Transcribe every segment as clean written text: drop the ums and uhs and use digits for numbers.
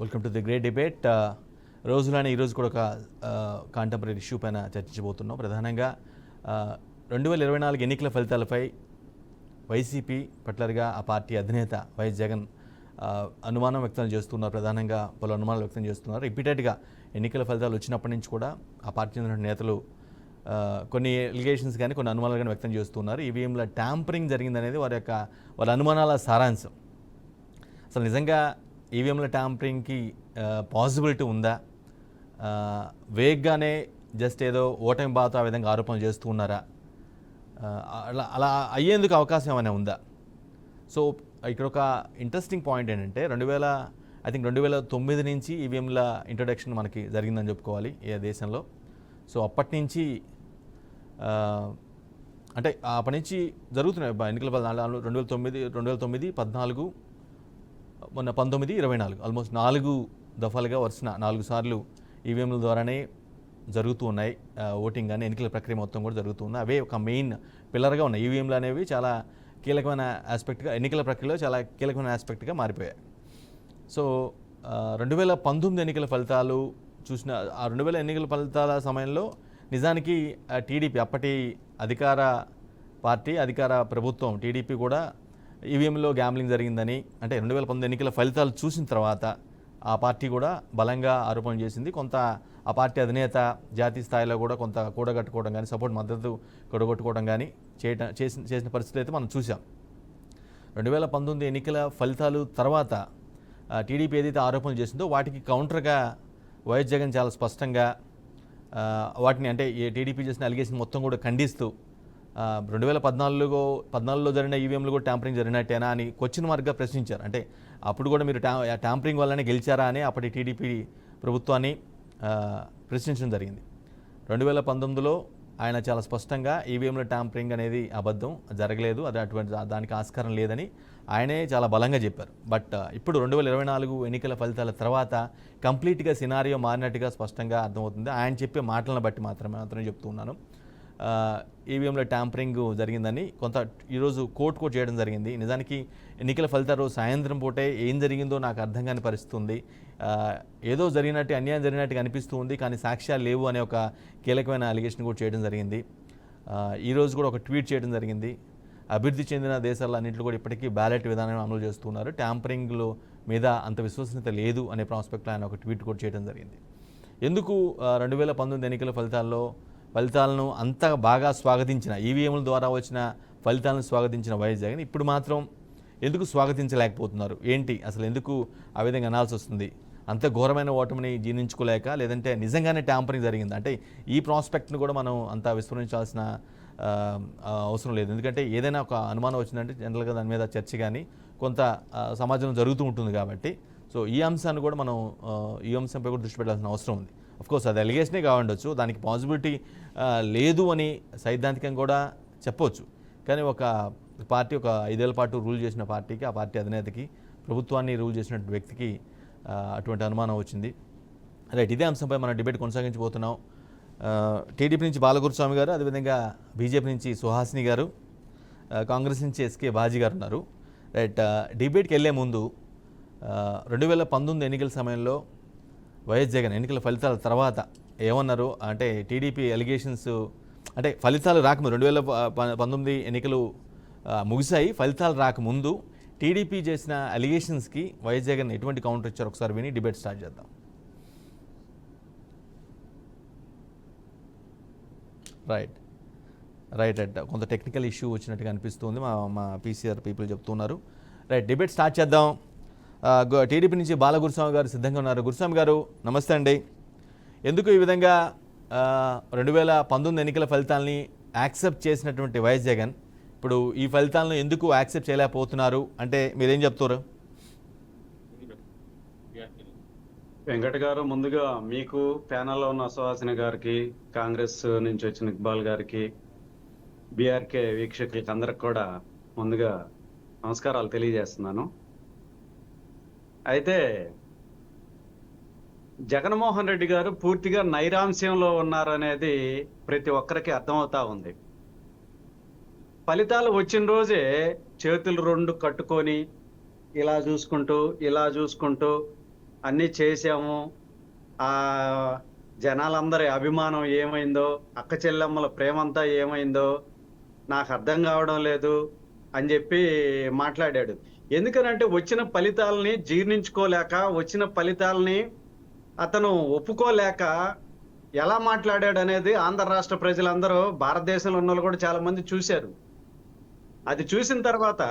Welcome to the great debate. రోజులానే ఈరోజు కూడా ఒక కాంటెంపరీ ఇష్యూ పైన చర్చించబోతున్నాం. ప్రధానంగా 2024 ఎన్నికల ఫలితాలపై వైసీపీ పట్లర్గా ఆ పార్టీ అధినేత వైఎస్ జగన్ అనుమానం వ్యక్తం చేస్తున్నారు. ప్రధానంగా పలు అనుమానాలు వ్యక్తం చేస్తున్నారు. రిపీటెడ్గా ఎన్నికల ఫలితాలు వచ్చినప్పటి నుంచి కూడా ఆ పార్టీ చెందిన నేతలు కొన్ని ఎలిగేషన్స్ కానీ కొన్ని అనుమానాలు కానీ వ్యక్తం చేస్తున్నారు. ఈవీఎంల ట్యాంపరింగ్ జరిగిందనేది వారి అనుమానాల సారాంశం. అసలు నిజంగా ఈవీఎంల ట్యాంపరింగ్కి పాసిబిలిటీ ఉందా? వేగ్గానే జస్ట్ ఏదో ఓటమి బాధతో ఆ విధంగా ఆరోపణలు చేస్తూ ఉన్నారా? అలా అయ్యేందుకు అవకాశం ఏమైనా ఉందా? సో ఇక్కడ ఒక ఇంట్రెస్టింగ్ పాయింట్ ఏంటంటే 2009 నుంచి ఈవీఎంల ఇంట్రొడక్షన్ మనకి జరిగిందని చెప్పుకోవాలి ఏ దేశంలో. సో అప్పటి నుంచి అంటే అప్పటి నుంచి జరుగుతున్నాయి ఎన్నికల ఫలితాలు. 2009, 14, మొన్న 19, 24 ఆల్మోస్ట్ 4 దఫాలుగా వరుసన 4 సార్లు ఈవీఎంల ద్వారానే జరుగుతూ ఉన్నాయి. ఓటింగ్ కానీ ఎన్నికల ప్రక్రియ మొత్తం కూడా జరుగుతూ ఉన్నాయి. అవే ఒక మెయిన్ పిల్లర్గా ఉన్నాయి. ఈవీఎంలు అనేవి చాలా కీలకమైన ఆస్పెక్ట్గా ఎన్నికల ప్రక్రియలో చాలా కీలకమైన ఆస్పెక్ట్గా మారిపోయాయి. సో 2019 ఎన్నికల ఫలితాలు చూసిన ఆ 2000 ఎన్నికల ఫలితాల సమయంలో నిజానికి టీడీపీ అప్పటి అధికార పార్టీ అధికార ప్రభుత్వం టీడీపీ కూడా ఈవీఎంలో గ్యాంబ్లింగ్ జరిగిందని అంటే 2019 ఎన్నికల ఫలితాలు చూసిన తర్వాత ఆ పార్టీ కూడా బలంగా ఆరోపణలు చేసింది. కొంత ఆ పార్టీ అధినేత జాతీయ స్థాయిలో కూడా కొంత కూడగట్టుకోవడం కానీ మద్దతు కూడగొట్టుకోవడం కానీ చేసిన పరిస్థితులు అయితే మనం చూసాం. 2019 ఎన్నికల ఫలితాలు తర్వాత టీడీపీ ఏదైతే ఆరోపణలు చేసిందో వాటికి కౌంటర్గా వైఎస్ జగన్ చాలా స్పష్టంగా వాటిని అంటే టీడీపీ చేసిన అలిగేషన్ మొత్తం కూడా ఖండిస్తూ 2014లో జరిగిన ఈవీఎంలు కూడా ట్యాంపరింగ్ జరిగినట్టేనా అని క్వశ్చన్ మార్క్గా ప్రశ్నించారు. అంటే అప్పుడు కూడా మీరు ట్యాంపరింగ్ వల్లనే గెలిచారా అని అప్పటి టీడీపీ ప్రభుత్వాన్ని ప్రశ్నించడం జరిగింది. 2019లో ఆయన చాలా స్పష్టంగా ఈవీఎంల ట్యాంపరింగ్ అనేది అబద్ధం, జరగలేదు, అది అటువంటి దానికి ఆస్కారం లేదని ఆయనే చాలా బలంగా చెప్పారు. బట్ ఇప్పుడు 2024 ఎన్నికల ఫలితాల తర్వాత కంప్లీట్గా సినారియో మారినట్టుగా స్పష్టంగా అర్థమవుతుంది. ఆయన చెప్పే మాటలను బట్టి మాత్రమే చెప్తున్నాను. ఈవీఎంలో ట్యాంపరింగ్ జరిగిందని కొంత ఈరోజు కోర్టు చేయడం జరిగింది. నిజానికి ఎన్నికల ఫలితాలు సాయంత్రం పూటే ఏం జరిగిందో నాకు అర్థం కాని పరిస్థితి ఉంది. ఏదో జరిగినట్టు అన్యాయం జరిగినట్టుగా అనిపిస్తూ ఉంది, కానీ సాక్ష్యాలు లేవు అనే ఒక కీలకమైన అలిగేషన్ కూడా చేయడం జరిగింది. ఈరోజు కూడా ఒక ట్వీట్ చేయడం జరిగింది. అభివృద్ధి చెందిన దేశాల్లో అన్నింటిలో కూడా ఇప్పటికీ బ్యాలెట్ విధానం అమలు చేస్తున్నారు, ట్యాంపరింగ్లో మీద అంత విశ్వసనీయత లేదు అనే ప్రాస్పెక్ట్లో ఆయన ఒక ట్వీట్ కూడా చేయడం జరిగింది. ఎందుకు 2019 ఎన్నికల ఫలితాలను అంత బాగా స్వాగతించిన ఈవీఎంల ద్వారా వచ్చిన ఫలితాలను స్వాగతించిన వైఎస్ జగన్ ఇప్పుడు మాత్రం ఎందుకు స్వాగతించలేకపోతున్నారు? ఏంటి అసలు ఎందుకు ఆ విధంగా అనాల్సి వస్తుంది? అంత ఘోరమైన ఓటమిని జీర్ణించుకోలేక, లేదంటే నిజంగానే ట్యాంపరింగ్ జరిగింది అంటే ఈ ప్రాస్పెక్ట్ను కూడా మనం అంత విస్మరించాల్సిన అవసరం లేదు. ఎందుకంటే ఏదైనా ఒక అనుమానం వచ్చిందంటే జనరల్గా దాని మీద చర్చ కానీ కొంత సమాజంలో జరుగుతూ ఉంటుంది కాబట్టి సో ఈ అంశాన్ని కూడా మనం ఈ అంశంపై కూడా దృష్టి పెట్టాల్సిన అవసరం ఉంది. అఫ్కోర్స్ అది ఎలిగేషనే కావచ్చు, దానికి పాసిబిలిటీ లేదు అని సైద్ధాంతికంగా కూడా చెప్పవచ్చు. కానీ ఒక పార్టీ ఒక 5 ఏళ్ల పాటు రూల్ చేసిన పార్టీకి, ఆ పార్టీ అధినేతకి, ప్రభుత్వాన్ని రూల్ చేసిన వ్యక్తికి అటువంటి అనుమానం వచ్చింది. రైట్, ఇదే అంశంపై మనం డిబేట్ కొనసాగించబోతున్నాం. టీడీపీ నుంచి బాలగురుస్వామి గారు, అదేవిధంగా బీజేపీ నుంచి సుహాసిని గారు, కాంగ్రెస్ నుంచి ఎస్కే బాజీ గారు ఉన్నారు. రైట్, డిబేట్కి వెళ్ళే ముందు 2019 ఎన్నికల సమయంలో వైఎస్ జగన్ ఎన్నికల ఫలితాల తర్వాత ఏమన్నారు అంటే టీడీపీ అలిగేషన్స్ అంటే ఫలితాలు రాకముందు 2019 ఎన్నికలు ముగిశాయి, ఫలితాలు రాకముందు టీడీపీ చేసిన అలిగేషన్స్కి వైఎస్ జగన్ ఎటువంటి కౌంటర్ ఇచ్చారు ఒకసారి విని డిబేట్ స్టార్ట్ చేద్దాం. రైట్ కొంత టెక్నికల్ ఇష్యూ వచ్చినట్టుగా అనిపిస్తుంది, మా పీసీఆర్ పీపుల్ చెప్తున్నారు. రైట్, డిబేట్ స్టార్ట్ చేద్దాం. టీడీపీ నుంచి బాలగురుస్వామి గారు సిద్ధంగా ఉన్నారు. గురుస్వామి గారు నమస్తే అండి. ఎందుకు ఈ విధంగా 2019 ఎన్నికల ఫలితాలని యాక్సెప్ట్ చేసినటువంటి వైఎస్ జగన్ ఇప్పుడు ఈ ఫలితాలను ఎందుకు యాక్సెప్ట్ చేయలేకపోతున్నారు అంటే మీరేం చెప్తారు? వెంకట గారు, ముందుగా మీకు ప్యానల్లో ఉన్న సుహాసిని గారికి, కాంగ్రెస్ నుంచి వచ్చిన ఇక్బాల్ గారికి, బీఆర్కే వీక్షకులకి అందరికి కూడా ముందుగా నమస్కారాలు తెలియజేస్తున్నాను. అయితే జగన్మోహన్ రెడ్డి గారు పూర్తిగా నైరాంశ్యంలో ఉన్నారనేది ప్రతి ఒక్కరికి అర్థమవుతా ఉంది. ఫలితాలు వచ్చిన రోజే చేతులు 2 కట్టుకొని ఇలా చూసుకుంటూ అన్నీ చేశాము, ఆ జనాలందరి అభిమానం ఏమైందో, అక్క చెల్లెమ్మల ప్రేమంతా ఏమైందో నాకు అర్థం కావడం లేదు అని చెప్పి మాట్లాడాడు. ఎందుకనంటే వచ్చిన ఫలితాలని జీర్ణించుకోలేక, వచ్చిన ఫలితాలని అతను ఒప్పుకోలేక ఎలా మాట్లాడాడు అనేది ఆంధ్ర రాష్ట్ర ప్రజలందరూ, భారతదేశంలో ఉన్న వాళ్ళు కూడా చాలా మంది చూశారు. అది చూసిన తర్వాత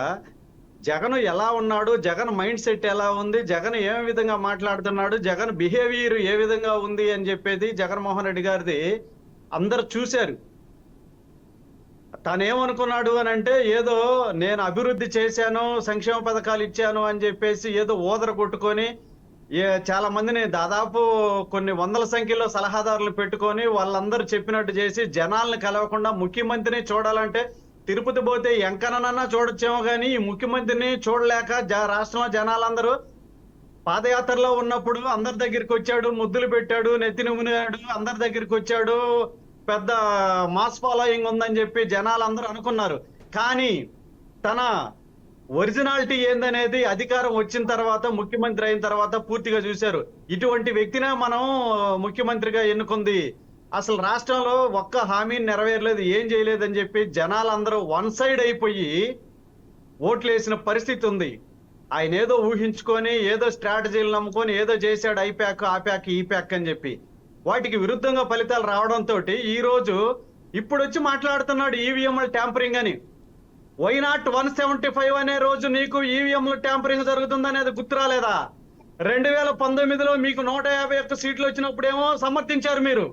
జగన్ ఎలా ఉన్నాడు, జగన్ మైండ్ సెట్ ఎలా ఉంది, జగన్ ఏ విధంగా మాట్లాడుతున్నాడు, జగన్ బిహేవియర్ ఏ విధంగా ఉంది అని చెప్పేది జగన్మోహన్ రెడ్డి గారిది అందరు చూశారు. తనేమనుకున్నాడు అని అంటే, ఏదో నేను అభివృద్ధి చేశాను, సంక్షేమ పథకాలు ఇచ్చాను అని చెప్పేసి ఏదో ఓదర కొట్టుకొని చాలా మందిని, దాదాపు కొన్ని వందల సంఖ్యలో సలహాదారులు పెట్టుకొని వాళ్ళందరూ చెప్పినట్టు చేసి జనాల్ని కలవకుండా, ముఖ్యమంత్రిని చూడాలంటే తిరుపతి పోతే ఎంకనన్నా చూడొచ్చేమో కానీ ఈ ముఖ్యమంత్రిని చూడలేక రాష్ట్రంలో జనాలందరూ పాదయాత్రలో ఉన్నప్పుడు అందరి దగ్గరికి వచ్చాడు, ముద్దులు పెట్టాడు, నెత్తిని మునిగాడు, అందరి దగ్గరికి వచ్చాడు, పెద్ద మాస్ ఫాలోయింగ్ ఉందని చెప్పి జనాలందరూ అనుకున్నారు. కానీ తన ఒరిజినాలిటీ ఏందనేది అధికారం వచ్చిన తర్వాత, ముఖ్యమంత్రి అయిన తర్వాత పూర్తిగా చూశారు. ఇటువంటి వ్యక్తినే మనం ముఖ్యమంత్రిగా ఎన్నుకుంది, అసలు రాష్ట్రంలో ఒక్క హామీని నెరవేరలేదు, ఏం చేయలేదని చెప్పి జనాలందరూ వన్ సైడ్ అయిపోయి ఓట్లు వేసిన పరిస్థితి ఉంది. ఆయన ఏదో ఊహించుకొని, ఏదో స్ట్రాటజీలు నమ్ముకొని ఏదో చేశాడు, ఐప్యాక్ ఆ ప్యాక్ ఈ ప్యాక్ అని చెప్పి వాటికి విరుద్ధంగా ఫలితాలు రావడంతో ఈ రోజు ఇప్పుడు వచ్చి మాట్లాడుతున్నాడు ఈవీఎంల ట్యాంపరింగ్ అని. వై నాట్ 175 అనే రోజు నీకు ఈవీఎంల ట్యాంపరింగ్ జరుగుతుందనేది గుర్తురాలేదా? 2019లో మీకు 151 సీట్లు వచ్చినప్పుడేమో సమర్థించారు మీరు.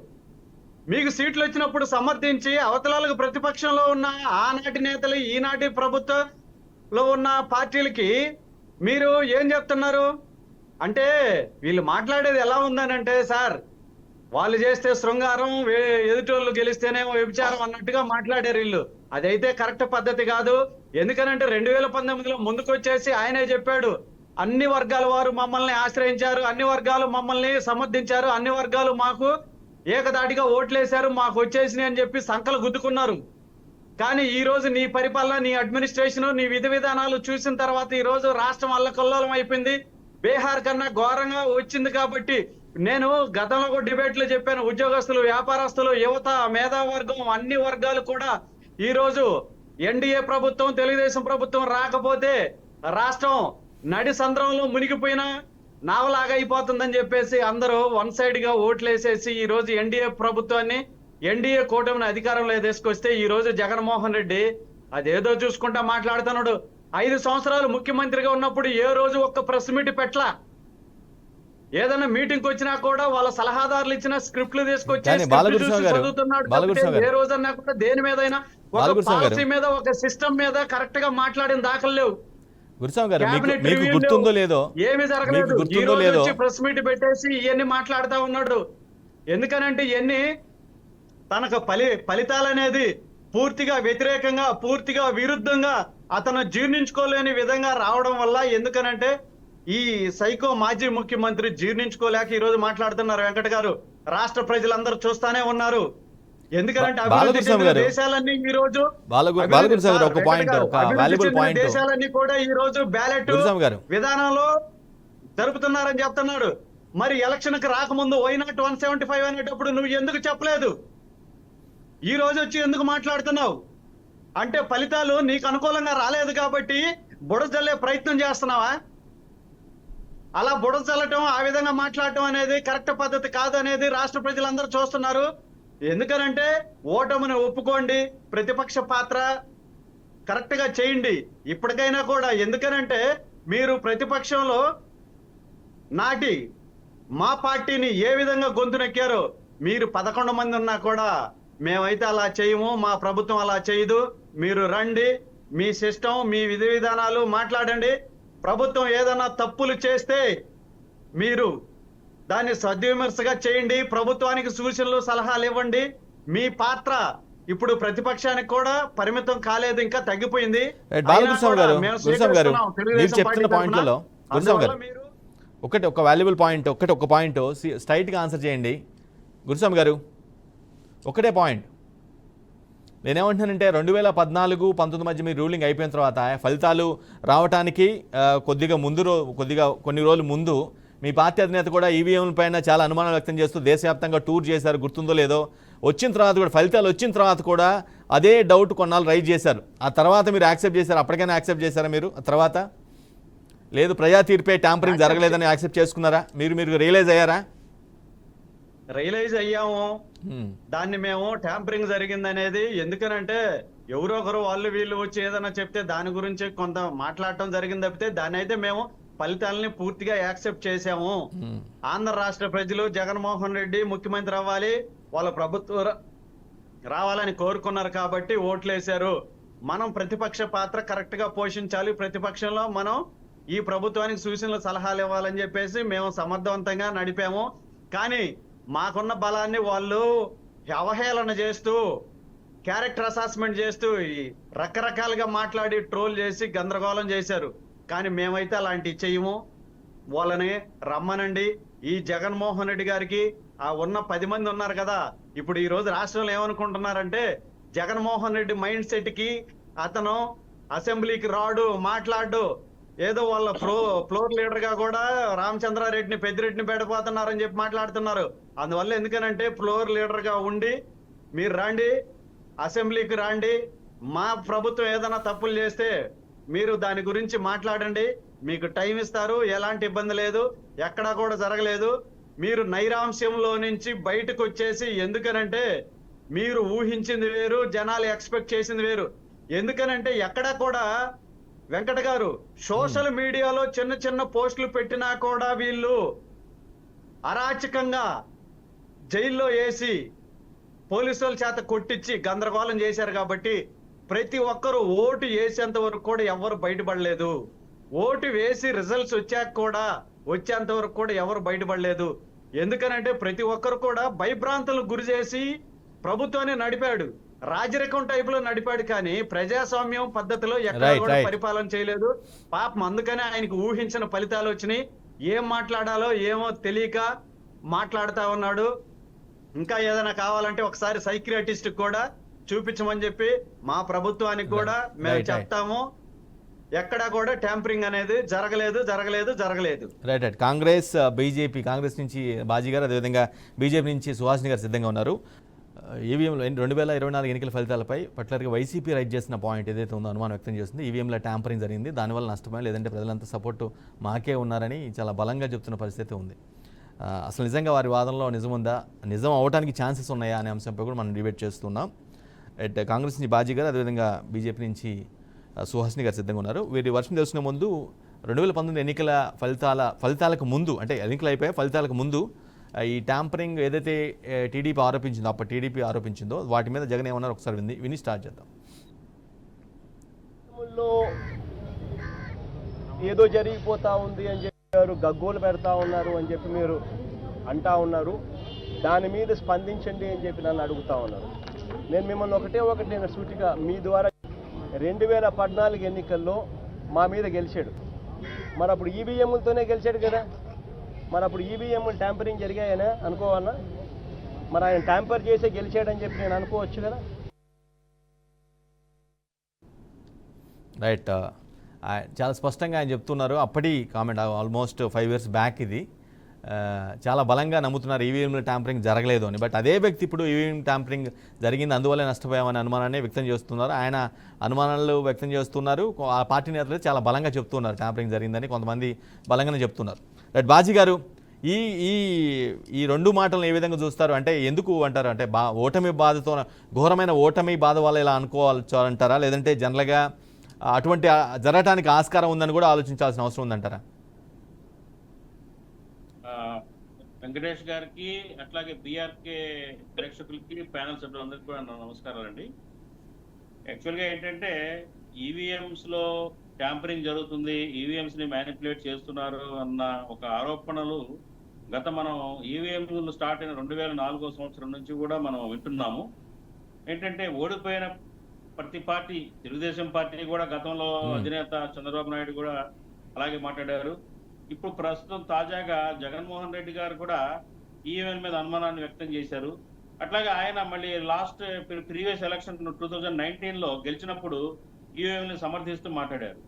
మీకు సీట్లు వచ్చినప్పుడు సమర్థించి అవతలాలకు ప్రతిపక్షంలో ఉన్న ఆనాటి నేతలు, ఈనాటి ప్రభుత్వంలో ఉన్న పార్టీలకి మీరు ఏం చెప్తున్నారు అంటే, వీళ్ళు మాట్లాడేది ఎలా ఉందనంటే, సార్ వాళ్ళు చేస్తే శృంగారం, ఎదుటోళ్ళు గెలిస్తేనేమో వ్యభిచారం అన్నట్టుగా మాట్లాడారు వీళ్ళు. అదైతే కరెక్ట్ పద్ధతి కాదు. ఎందుకనంటే 2019లో ముందుకొచ్చేసి ఆయనే చెప్పాడు, అన్ని వర్గాల వారు మమ్మల్ని ఆశ్రయించారు, అన్ని వర్గాలు మమ్మల్ని సమర్థించారు, అన్ని వర్గాలు మాకు ఏకదాటిగా ఓట్లేశారు, మాకు వచ్చేసినాయి అని చెప్పి సంకలు గుద్దుకున్నారు. కానీ ఈ రోజు నీ పరిపాలన, నీ అడ్మినిస్ట్రేషన్, నీ విధి విధానాలు చూసిన తర్వాత ఈ రోజు రాష్ట్రం అల్లకల్లోలం అయిపోయింది. బీహార్ కన్నా ఘోరంగా వచ్చింది. కాబట్టి నేను గతంలో కూడా డిబేట్ లో చెప్పాను, ఉద్యోగస్తులు, వ్యాపారస్తులు, యువత, మేధావర్గం, అన్ని వర్గాలు కూడా ఈ రోజు ఎన్డీఏ ప్రభుత్వం, తెలుగుదేశం ప్రభుత్వం రాకపోతే రాష్ట్రం నడి సంద్రంలో మునిగిపోయిన నావలాగా అయిపోతుందని చెప్పేసి అందరూ వన్ సైడ్ గా ఓట్లేసేసి ఈ రోజు ఎన్డీఏ ప్రభుత్వాన్ని, ఎన్డీఏ కూటమిని అధికారంలో తీసుకొస్తే ఈ రోజు జగన్మోహన్ రెడ్డి అదేదో చూసుకుంటా మాట్లాడుతున్నాడు. 5 సంవత్సరాలు ముఖ్యమంత్రిగా ఉన్నప్పుడు ఏ రోజు ఒక్క ప్రెస్ మీట్ పెట్టలా. ఏదైనా మీటింగ్ వచ్చినా కూడా వాళ్ళ సలహాదారులు ఇచ్చిన స్క్రిప్ట్లు తీసుకొచ్చి చదువుతున్నాడు. ఏ రోజన్నా కూడా దేని మీదైనా ఒక పాలసీ మీద, ఒక సిస్టమ్ మీద కరెక్ట్ గా మాట్లాడిన దాఖలు లేవు. ఏమి జరగలేదు. ఈ రోజు వచ్చి ప్రెస్ మీట్ పెట్టేసి ఇవన్నీ మాట్లాడుతా ఉన్నాడు. ఎందుకనంటే ఇవన్నీ తనకు ఫలితాలనేది పూర్తిగా వ్యతిరేకంగా, పూర్తిగా విరుద్ధంగా అతను జీర్ణించుకోలేని విధంగా రావడం వల్ల, ఎందుకనంటే ఈ సైకో మాజీ ముఖ్యమంత్రి జీర్ణించుకోలేక ఈ రోజు మాట్లాడుతున్నారు. వెంకట గారు, రాష్ట్ర ప్రజలందరూ చూస్తానే ఉన్నారు. ఎందుకంటే దేశాలన్నీ ఈ రోజు దేశాలన్నీ కూడా ఈ రోజు బ్యాలెట్ విధానంలో జరుపుతున్నారని చెప్తున్నాడు. మరి ఎలక్షన్ కి రాకముందు వై నాట్ 175 అనేటప్పుడు నువ్వు ఎందుకు చెప్పలేదు? ఈ రోజు వచ్చి ఎందుకు మాట్లాడుతున్నావు? అంటే ఫలితాలు నీకు అనుకూలంగా రాలేదు కాబట్టి బుడద జల్లే ప్రయత్నం చేస్తున్నావా? అలా బుడద చల్లటం, ఆ విధంగా మాట్లాడటం అనేది కరెక్ట్ పద్ధతి కాదు అనేది రాష్ట్ర ప్రజలందరూ చూస్తున్నారు. ఎందుకనంటే ఓటమిని ఒప్పుకోండి, ప్రతిపక్ష పాత్ర కరెక్ట్ గా చేయండి ఇప్పటికైనా కూడా. ఎందుకనంటే మీరు ప్రతిపక్షంలో నాటి మా పార్టీని ఏ విధంగా గొంతునెక్కారో, మీరు 11 మంది ఉన్నా కూడా మేమైతే అలా చేయము, మా ప్రభుత్వం అలా చేయదు, మీరు రండి, మీ సిస్టమ్, మీ విధి విధానాలు మాట్లాడండి. ప్రభుత్వం ఏదైనా తప్పులు చేస్తే మీరు దాన్ని సద్విమర్శగా చేయండి, ప్రభుత్వానికి సూచనలు, సలహాలు ఇవ్వండి. మీ పాత్ర ఇప్పుడు ప్రతిపక్షానికి కూడా పరిమితం కాలేదు, ఇంకా తగ్గిపోయింది. ఒక వాల్యుబుల్ పాయింట్, ఒక పాయింట్ స్ట్రైట్ గా ఆన్సర్ చేయండి గురుస్వామి గారు. ఒకటే పాయింట్ నేనేమంటున్నానంటే, 2014-19 మధ్య మీ రూలింగ్ అయిపోయిన తర్వాత ఫలితాలు రావడానికి కొద్దిగా కొన్ని రోజుల ముందు మీ పార్టీ అధినేత కూడా ఈవీఎంల పైన చాలా అనుమానాలు వ్యక్తం చేస్తూ దేశవ్యాప్తంగా టూర్ చేశారు, గుర్తుందో లేదో. వచ్చిన తర్వాత కూడా ఫలితాలు వచ్చిన తర్వాత కూడా అదే డౌట్ కొన్నాళ్ళు రైజ్ చేశారు. ఆ తర్వాత మీరు యాక్సెప్ట్ చేశారు, అప్పటికైనా యాక్సెప్ట్ చేశారా మీరు? ఆ తర్వాత లేదు ప్రజా తీర్పే ట్యాంపరింగ్ జరగలేదని యాక్సెప్ట్ చేసుకున్నారా? మీరు రియలైజ్ అయ్యారా? రియలైజ్ అయ్యాము. దాన్ని మేము ట్యాంపరింగ్ జరిగింది అనేది ఎందుకనంటే ఎవరో ఒకరు వాళ్ళు వీళ్ళు వచ్చి ఏదైనా చెప్తే దాని గురించి కొంత మాట్లాడటం జరిగింది తప్పితే దాన్ని అయితే మేము ఫలితాలని పూర్తిగా యాక్సెప్ట్ చేశాము. ఆంధ్ర రాష్ట్ర ప్రజలు జగన్మోహన్ రెడ్డి ముఖ్యమంత్రి అవ్వాలి, వాళ్ళ ప్రభుత్వం రావాలని కోరుకున్నారు కాబట్టి ఓట్లేశారు. మనం ప్రతిపక్ష పాత్ర కరెక్ట్ గా పోషించాలి, ప్రతిపక్షంలో మనం ఈ ప్రభుత్వానికి సూచనలు సలహాలు ఇవ్వాలని చెప్పేసి మేము సమర్థవంతంగా నడిపాము. కానీ మాకున్న బలాన్ని వాళ్ళు అవహేళన చేస్తూ, క్యారెక్టర్ అసెస్మెంట్ చేస్తూ రకరకాలుగా మాట్లాడి ట్రోల్ చేసి గందరగోళం చేశారు. కానీ మేమైతే అలాంటివి చెయ్యము. వాళ్ళని రమ్మనండి. ఈ జగన్మోహన్ రెడ్డి గారికి ఆ ఉన్న 10 మంది ఉన్నారు కదా, ఇప్పుడు ఈ రోజు రాష్ట్రంలో ఏమనుకుంటున్నారంటే జగన్మోహన్ రెడ్డి మైండ్ సెట్ కి అతను అసెంబ్లీకి రాడు, మాట్లాడు, ఏదో వాళ్ళ ఫ్లోర్ లీడర్ గా కూడా రామచంద్రారెడ్డిని పెద్దిరెడ్డిని పెడిపోతున్నారని చెప్పి మాట్లాడుతున్నారు. అందువల్ల ఎందుకనంటే ఫ్లోర్ లీడర్ గా ఉండి మీరు రండి, అసెంబ్లీకి రండి, మా ప్రభుత్వం ఏదైనా తప్పులు చేస్తే మీరు దాని గురించి మాట్లాడండి, మీకు టైం ఇస్తారు, ఎలాంటి ఇబ్బంది లేదు, ఎక్కడా కూడా జరగలేదు. మీరు నైరాంశంలో నుంచి బయటకు వచ్చేసి, ఎందుకనంటే మీరు ఊహించింది వేరు, జనాలు ఎక్స్పెక్ట్ చేసింది వేరు. ఎందుకనంటే ఎక్కడా కూడా వెంకట గారు సోషల్ మీడియాలో చిన్న చిన్న పోస్టులు పెట్టినా కూడా వీళ్ళు అరాచకంగా జైల్లో వేసి పోలీసుల చేత కొట్టించి గందరగోళం చేశారు. కాబట్టి ప్రతి ఒక్కరు ఓటు వేసేంత వరకు కూడా ఎవరు బయటపడలేదు. ఓటు వేసి రిజల్ట్స్ వచ్చేంత వరకు కూడా ఎవరు బయటపడలేదు. ఎందుకనంటే ప్రతి ఒక్కరు కూడా భయభ్రాంతులకు గురి చేసి ప్రభుత్వాన్ని నడిపాడు, రాజరికం టైప్ లో నడిపాడు. కానీ ప్రజాస్వామ్యం పద్ధతిలో ఎక్కడ కూడా పరిపాలన చేయలేదు. పాపం అందుకనే ఆయనకు ఊహించిన ఫలితాలు వచ్చినాయి. ఏం మాట్లాడాలో ఏమో తెలియక మాట్లాడుతా ఉన్నాడు. ఇంకా ఏదైనా కావాలంటే ఒకసారి సైక్రియాటిస్ట్ కూడా చూపించమని చెప్పి మా ప్రభుత్వానికి కూడా మేము చెప్తాము. ఎక్కడా కూడా ట్యాంపరింగ్ అనేది జరగలేదు. రైట్. కాంగ్రెస్, బీజేపీ, కాంగ్రెస్ నుంచి బాజీ గారు, అదేవిధంగా బీజేపీ నుంచి సుహాసిని గారు సిద్ధంగా ఉన్నారు. ఈవీఎంలో 2024 ఎన్నికల ఫలితాలపై పర్టికులర్గా వైసీపీ రైజ్ చేసిన పాయింట్ ఏదైతే ఉందో, అనుమానం వ్యక్తం చేస్తుంది. ఈవీఎంలో ట్యాంపరింగ్ జరిగింది, దానివల్ల నష్టమే, లేదంటే ప్రజలంతా సపోర్టు మాకే ఉన్నారని చాలా బలంగా చెప్తున్న పరిస్థితి ఉంది. అసలు నిజంగా వారి వాదనలో నిజముందా, నిజం అవడానికి ఛాన్సెస్ ఉన్నాయా అనే అంశంపై కూడా మనం డిబేట్ చేస్తున్నాం. కాంగ్రెస్ నుంచి బాజీ గారు, అదేవిధంగా బీజేపీ నుంచి సుహాసిని గారు సిద్ధంగా ఉన్నారు. వీరి వర్షం తెలుసుకునే ముందు 2019 ఎన్నికల ఫలితాలకు ముందు, అంటే ఎన్నికలు అయిపోయాయి, ఫలితాలకు ముందు ఈ ట్యాంపరింగ్ ఏదైతే టీడీపీ ఆరోపించిందో, అప్పుడు టీడీపీ ఆరోపించిందో వాటి మీద జగన్ ఏమన్నారు ఒకసారి విని స్టార్ట్ చేద్దాం. ఏదో జరిగిపోతా ఉంది అని చెప్పారు, గగ్గోలు పెడతా ఉన్నారు అని చెప్పి మీరు అంటా ఉన్నారు. దాని మీద స్పందించండి అని చెప్పి నన్ను అడుగుతా ఉన్నారు. నేను మిమ్మల్ని ఒకటి సూటిగా మీ ద్వారా 2014 ఎన్నికల్లో మా మీద గెలిచాడు. మరి అప్పుడు ఈవీఎంలతోనే గెలిచాడు కదా. మరి అప్పుడు ఈవీఎంలు ట్యాంపరింగ్ జరిగాయనే అనుకోవాలన్నా? మరి ఆయన ట్యాంపర్ చేసే గెలిచాడని చెప్పి నేను అనుకోవచ్చు కదా. రైట్. చాలా స్పష్టంగా ఆయన చెప్తున్నారు. అప్పటి కామెంట్ ఆల్మోస్ట్ 5 years బ్యాక్ ఇది. చాలా బలంగా నమ్ముతున్నారు ఈవీఎంలో ట్యాంపరింగ్ జరగలేదు అని. బట్ అదే వ్యక్తి ఇప్పుడు ఈవీఎం ట్యాంపరింగ్ జరిగింది, అందువల్లే నష్టపోయామనే అనుమానాన్ని వ్యక్తం చేస్తున్నారు. ఆయన అనుమానాలు వ్యక్తం చేస్తున్నారు. ఆ పార్టీ నేతలు చాలా బలంగా చెప్తున్నారు ట్యాంపరింగ్ జరిగిందని, కొంతమంది బలంగానే చెప్తున్నారు. రైట్. బాజీ గారు, ఈ రెండు మాటలను ఏ విధంగా చూస్తారు? అంటే ఎందుకు అంటారు? అంటే ఓటమి బాధతో, ఘోరమైన ఓటమి బాధ వల్ల ఇలా అనుకోవచ్చు అంటారా, లేదంటే జనరల్గా అటువంటి జరగటానికి ఆస్కారం ఉందని కూడా ఆలోచించాల్సిన అవసరం ఉందంటారా? వెంకటేష్ గారికి, అట్లాగే బీఆర్కే ప్రేక్షకులకి, ప్యానల్ సభ్యులందరికీ కూడా నమస్కారాలండి. యాక్చువల్గా ఏంటంటే ఈవీఎంస్ లో ట్యాంపరింగ్ జరుగుతుంది, ఈవీఎంస్ ని మ్యానిపులేట్ చేస్తున్నారు అన్న ఒక ఆరోపణలు మనం ఈవీఎంలు స్టార్ట్ అయిన 2004 సంవత్సరం నుంచి కూడా మనం వింటున్నాము. ఏంటంటే ఓడిపోయిన ప్రతి పార్టీ, తెలుగుదేశం పార్టీ కూడా గతంలో అధినేత చంద్రబాబు నాయుడు కూడా అలాగే మాట్లాడారు. ఇప్పుడు ప్రస్తుతం తాజాగా జగన్మోహన్ రెడ్డి గారు కూడా ఈవీఎం మీద అనుమానాన్ని వ్యక్తం చేశారు. అట్లాగే ఆయన మళ్ళీ లాస్ట్ ప్రీవియస్ ఎలక్షన్ 2019లో గెలిచినప్పుడు ఈవీఎంని సమర్థిస్తూ మాట్లాడారు.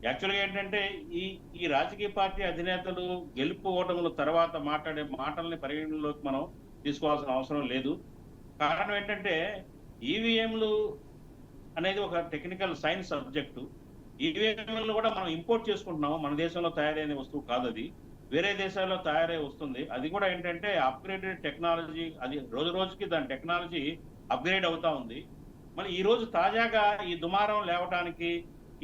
యాక్చువల్గా ఏంటంటే ఈ ఈ రాజకీయ పార్టీ అధినేతలు గెలుపు ఓటముల తర్వాత మాట్లాడే మాటల్ని పరిగణలోకి మనం తీసుకోవాల్సిన అవసరం లేదు. కారణం ఏంటంటే ఈవీఎంలు అనేది ఒక టెక్నికల్ సైన్స్ సబ్జెక్టు. ఈవీఎంలు కూడా మనం ఇంపోర్ట్ చేసుకుంటున్నాము. మన దేశంలో తయారైన వస్తువు కాదు, అది వేరే దేశాల్లో తయారై వస్తుంది. అది కూడా ఏంటంటే అప్గ్రేడెడ్ టెక్నాలజీ, అది రోజు రోజుకి దాని టెక్నాలజీ అప్గ్రేడ్ అవుతా ఉంది. మరి ఈ రోజు తాజాగా ఈ దుమారం లేవటానికి,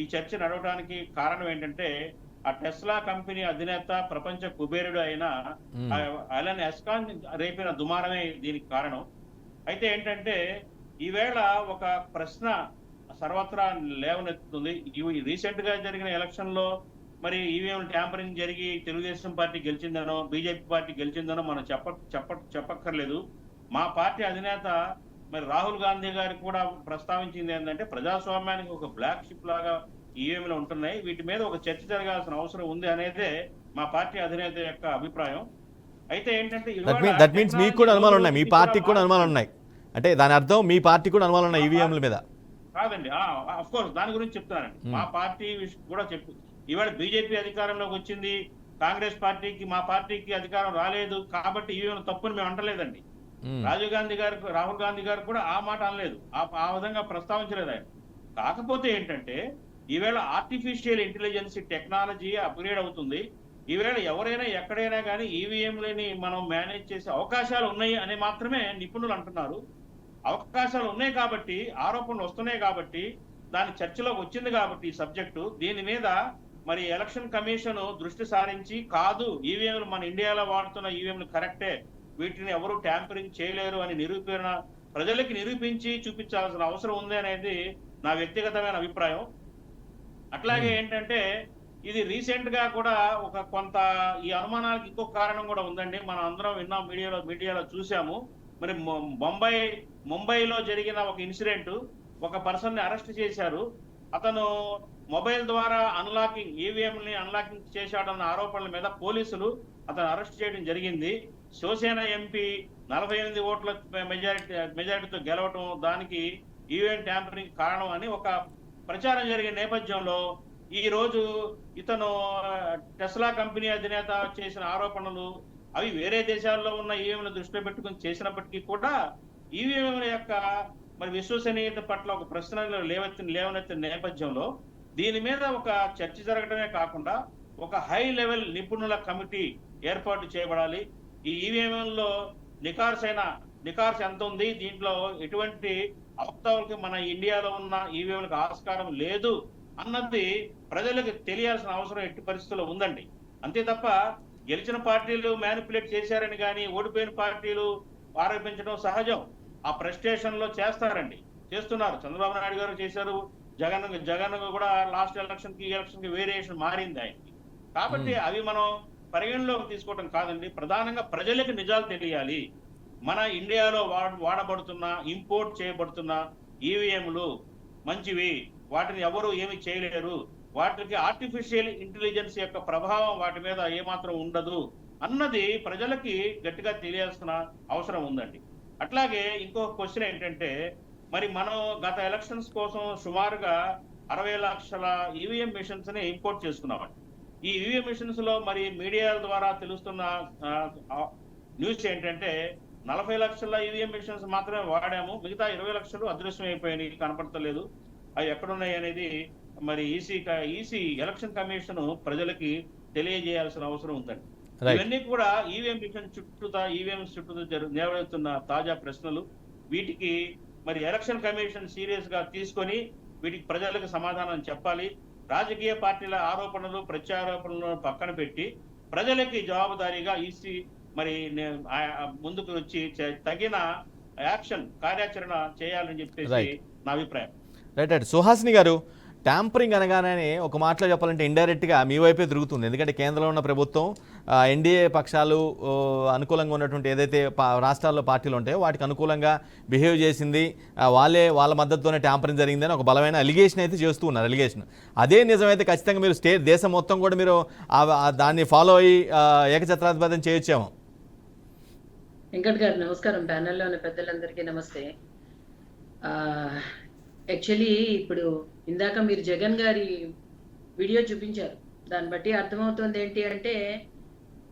ఈ చర్చ నడవడానికి కారణం ఏంటంటే ఆ టెస్లా కంపెనీ అధినేత, ప్రపంచ కుబేరుడు అయిన అలన్ ఎస్కాన్ రేపిన దుమారమే దీనికి కారణం. అయితే ఏంటంటే ఈవేళ ఒక ప్రశ్న సర్వత్రా లేవనెత్తుతుంది. రీసెంట్ గా జరిగిన ఎలక్షన్ లో మరి ఈవీఎం ట్యాంపరింగ్ జరిగి తెలుగుదేశం పార్టీ గెలిచిందనో బీజేపీ పార్టీ గెలిచిందనో మనం చెప్పక్కర్లేదు. మా పార్టీ అధినేత మరి రాహుల్ గాంధీ గారు కూడా ప్రస్తావించింది ఏంటంటే ప్రజాస్వామ్యానికి ఒక బ్లాక్ షిప్ లాగా ఈవీఎంలు ఉంటున్నాయి, వీటి మీద ఒక చర్చ జరగాల్సిన అవసరం ఉంది అనేదే మా పార్టీ అధినేత యొక్క అభిప్రాయం. అయితే ఏంటంటే దట్ మీన్స్ మీకు కూడా అనుమానాలు ఉన్నాయి, మీ పార్టీకి కూడా అనుమానాలు ఉన్నాయి అంటే దాని అర్థం మీ పార్టీ కూడా అనుమానాలు ఉన్నాయి ఈవీఎంల మీద? కాదండి, అఫ్ కోర్స్ దాని గురించి చెప్తానండి. మా పార్టీ కూడా ఇవాళ బీజేపీ అధికారంలోకి వచ్చింది, కాంగ్రెస్ పార్టీకి మా పార్టీకి అధికారం రాలేదు కాబట్టి ఈవీఎం తప్పుని మేము అంటలేదండి. రాహుల్ గాంధీ గారు కూడా ఆ మాట అనలేదు, ఆ విధంగా ప్రస్తావించలేదు ఆయన. కాకపోతే ఏంటంటే ఈవేళ ఆర్టిఫిషియల్ ఇంటెలిజెన్స్ టెక్నాలజీ అప్గ్రేడ్ అవుతుంది. ఈవేళ ఎవరైనా ఎక్కడైనా కానీ ఈవీఎంలని మనం మేనేజ్ చేసే అవకాశాలు ఉన్నాయి అని మాత్రమే నిపుణులు అంటున్నారు. అవకాశాలు ఉన్నాయి కాబట్టి, ఆరోపణలు వస్తున్నాయి కాబట్టి, దాని చర్చలోకి వచ్చింది కాబట్టి ఈ సబ్జెక్టు, దీని మీద మరి ఎలక్షన్ కమిషన్ దృష్టి సారించి కాదు ఈవీఎంలు మన ఇండియాలో వాడుతున్న ఈవీఎంలు కరెక్టే, వీటిని ఎవరు ట్యాంపరింగ్ చేయలేరు అని ప్రజలకి నిరూపించి చూపించాల్సిన అవసరం ఉంది అనేది నా వ్యక్తిగతమైన అభిప్రాయం. అట్లాగే ఏంటంటే ఇది రీసెంట్ గా కూడా ఒక కొంత ఈ అనుమానాలకు ఇంకొక కారణం కూడా ఉందండి. మనం అందరం విన్నాం, మీడియాలో చూసాము. మరి ముంబైలో జరిగిన ఒక ఇన్సిడెంట్, ఒక పర్సన్ ని అరెస్ట్ చేశారు. అతను మొబైల్ ద్వారా ఈవీఎం ని అన్లాకింగ్ చేశాడన్న ఆరోపణల మీద పోలీసులు అతను అరెస్ట్ చేయడం జరిగింది. శివసేన ఎంపీ 48 ఓట్ల మెజారిటీతో గెలవటం దానికి ఈవీఎం ట్యాంపరింగ్ కారణం అని ఒక ప్రచారం జరిగిన నేపథ్యంలో ఈ రోజు ఇతను టెస్లా కంపెనీ అధినేత చేసిన ఆరోపణలు అవి వేరే దేశాల్లో ఉన్న ఈవీఎంల దృష్టిలో పెట్టుకుని చేసినప్పటికీ కూడా ఈవీఎంల యొక్క మరి విశ్వసనీయత పట్ల ఒక ప్రశ్నలు లేవనెత్తిన నేపథ్యంలో దీని మీద ఒక చర్చ జరగడమే కాకుండా ఒక హై లెవెల్ నిపుణుల కమిటీ ఏర్పాటు చేయబడాలి. ఈ ఈవీఎంలో నికార్స్ ఎంత ఉంది, దీంట్లో ఎటువంటి అవకతవకలకి మన ఇండియాలో ఉన్న ఈవీఎంలకు ఆస్కారం లేదు అన్నది ప్రజలకు తెలియాల్సిన అవసరం ఎట్టి పరిస్థితుల్లో ఉందండి. అంతే తప్ప గెలిచిన పార్టీలు మ్యానిపులేట్ చేశారని కానీ ఓడిపోయిన పార్టీలు ఆరోపించడం సహజం. ఆ ప్రెస్టేషన్ లో చేస్తున్నారు. చంద్రబాబు నాయుడు గారు చేశారు, జగన్ కూడా లాస్ట్ ఎలక్షన్ కి వేరియేషన్ మారింది ఆయనకి. కాబట్టి అవి మనం పరిగణలోకి తీసుకోవటం కాదండి. ప్రధానంగా ప్రజలకు నిజాలు తెలియాలి. మన ఇండియాలో వాడబడుతున్న, ఇంపోర్ట్ చేయబడుతున్న ఈవీఎంలు మంచివి, వాటిని ఎవరు ఏమి చేయలేరు, వాటికి ఆర్టిఫిషియల్ ఇంటెలిజెన్స్ యొక్క ప్రభావం వాటి మీద ఏమాత్రం ఉండదు అన్నది ప్రజలకి గట్టిగా తెలియాల్సిన అవసరం ఉందండి. అట్లాగే ఇంకో క్వశ్చన్ ఏంటంటే మరి మనం గత ఎలక్షన్స్ కోసం సుమారుగా 60 లక్షల ఈవీఎం మిషన్స్ ని ఇంపోర్ట్ చేసుకున్నామండి. ఈ ఈవీఎం మిషన్స్ లో మరి మీడియా ద్వారా తెలుస్తున్న న్యూస్ ఏంటంటే 40 లక్షల ఈవీఎం మిషన్స్ మాత్రమే వాడాము, మిగతా 20 లక్షలు అదృశ్యం అయిపోయినాయి, కనపడతలేదు. అవి ఎక్కడున్నాయి అనేది మరి ఈసీ ఎలక్షన్ కమిషన్ ప్రజలకి తెలియజేయాల్సిన అవసరం ఉందండి. ఇవన్నీ కూడా ఈవీఎం చుట్టూ నిలబెడుతున్న తాజా ప్రశ్నలు. వీటికి మరి ఎలక్షన్ కమిషన్ సీరియస్ గా తీసుకొని వీటికి ప్రజలకు సమాధానం చెప్పాలి. రాజకీయ పార్టీల ఆరోపణలు, ప్రత్యారోపణలను పక్కన పెట్టి ప్రజలకి జవాబుదారీగా ఈసీ మరి ముందుకు వచ్చి తగిన కార్యాచరణ చేయాలని చెప్పేసి నా అభిప్రాయం. రైట్. సుహాసిని గారు, ట్యాంపరింగ్ అనగానే ఒక మాటలో చెప్పాలంటే ఇండైరెక్ట్గా మీ వైపే తిరుగుతుంది. ఎందుకంటే కేంద్రంలో ఉన్న ప్రభుత్వం, ఎన్డీఏ పక్షాలు అనుకూలంగా ఉన్నటువంటి ఏదైతే రాష్ట్రాల్లో పార్టీలు ఉంటాయో వాటికి అనుకూలంగా బిహేవ్ చేసింది, వాళ్ళ మద్దతుతోనే ట్యాంపరింగ్ జరిగిందని ఒక బలమైన అలిగేషన్ అయితే చేస్తూ ఉన్నారు. అలిగేషన్ అదే నిజమైతే ఖచ్చితంగా మీరు దేశం మొత్తం కూడా మీరు దాన్ని ఫాలో అయ్యి ఏకఛత్రాధిపత్యం చేయొచ్చేమో. వెంకట్ గారు నమస్కారం, ప్యానెల్లో ఉన్న పెద్దలందరికీ నమస్తే. యాక్చువల్లీ ఇప్పుడు ఇందాక మీరు జగన్ గారి వీడియో చూపించారు. దాన్ని బట్టి అర్థమవుతుంది ఏంటి అంటే,